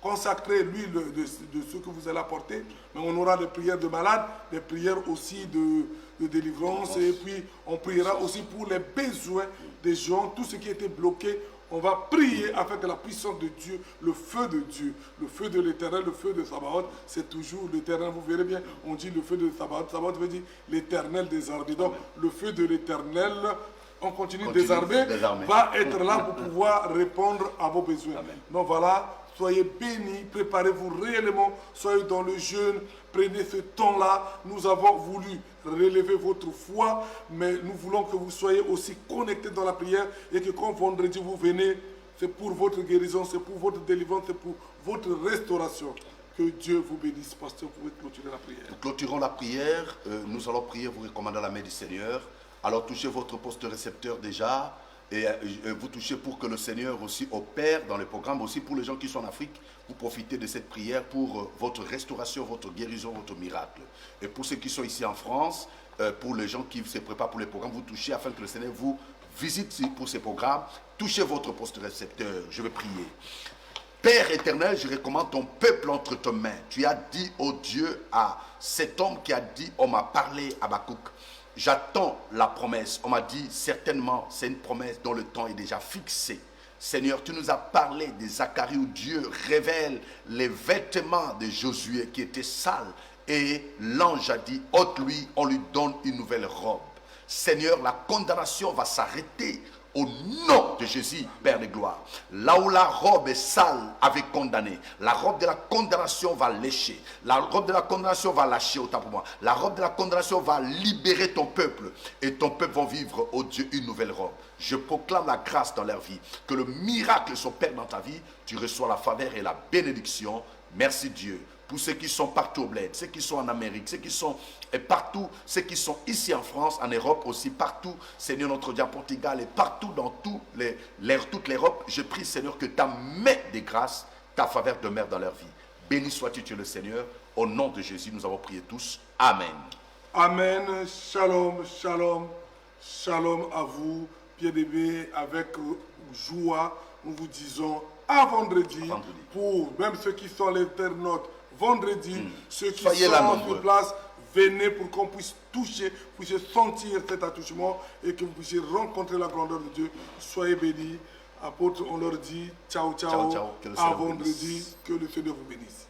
consacrer l'huile de ce que vous allez apporter. Mais on aura des prières de malades, des prières aussi de délivrance et puis on priera aussi pour les besoins des gens, tout ce qui était bloqué. On va prier afin que la puissance de Dieu, le feu de Dieu, le feu de l'Éternel, le feu de Sabaoth, c'est toujours l'Éternel. Vous verrez bien, on dit le feu de Sabaoth. Sabaoth veut dire l'Éternel des armées. Donc, le feu de l'Éternel, on continue Continue désarmé, désarmé. va être là pour pouvoir répondre à vos besoins. Amen. Donc voilà, soyez bénis, préparez-vous réellement, soyez dans le jeûne, prenez ce temps-là. Nous avons voulu relever votre foi, mais nous voulons que vous soyez aussi connectés dans la prière et que quand vendredi vous venez, c'est pour votre guérison, c'est pour votre délivrance, c'est pour votre restauration. Que Dieu vous bénisse, pasteur, vous pouvez clôturer la prière. Nous clôturons la prière. Nous allons prier, vous recommandant la main du Seigneur. Alors touchez votre poste récepteur déjà. Et vous touchez pour que le Seigneur aussi opère dans le programme. Aussi pour les gens qui sont en Afrique, vous profitez de cette prière pour votre restauration, votre guérison, votre miracle. Et pour ceux qui sont ici en France, pour les gens qui se préparent pour les programmes, vous touchez afin que le Seigneur vous visite pour ces programmes. Touchez votre poste récepteur. Je vais prier. Père éternel, je recommande ton peuple entre tes mains. Tu as dit, ô Dieu, à cet homme qui a dit, on m'a parlé, Habakkuk, j'attends la promesse. On m'a dit, certainement, c'est une promesse dont le temps est déjà fixé. Seigneur, tu nous as parlé de Zacharie où Dieu révèle les vêtements de Josué qui étaient sales. Et l'ange a dit, ôte-lui, on lui donne une nouvelle robe. Seigneur, la condamnation va s'arrêter. Au nom de Jésus, Père de gloire. Là où la robe est sale avait condamné, la robe de la condamnation va lécher. La robe de la condamnation va lâcher, autant pour moi. La robe de la condamnation va libérer ton peuple. Et ton peuple va vivre, oh Dieu, une nouvelle robe. Je proclame la grâce dans leur vie. Que le miracle s'opère dans ta vie. Tu reçois la faveur et la bénédiction. Merci Dieu. Pour ceux qui sont partout au bled, ceux qui sont en Amérique, ceux qui sont partout, ceux qui sont ici en France, en Europe aussi, partout, Seigneur notre Dieu, en Portugal et partout dans toute l'Europe, je prie Seigneur que ta main de grâce, ta faveur demeure dans leur vie. Béni sois-tu, tu es le Seigneur. Au nom de Jésus, nous avons prié tous. Amen. Amen. Shalom, shalom, shalom à vous, bien-aimés, avec joie, nous vous disons à vendredi. Pour même ceux qui sont les internautes, vendredi, ceux qui Soyez sont là sur nombreux. place, venez pour qu'on puisse toucher, puissiez sentir cet attouchement et que vous puissiez rencontrer la grandeur de Dieu. Soyez bénis. Apôtre, on leur dit ciao, ciao, Ciao, ciao. Que le à Seigneur vous vendredi, bénisse. que le Seigneur vous bénisse.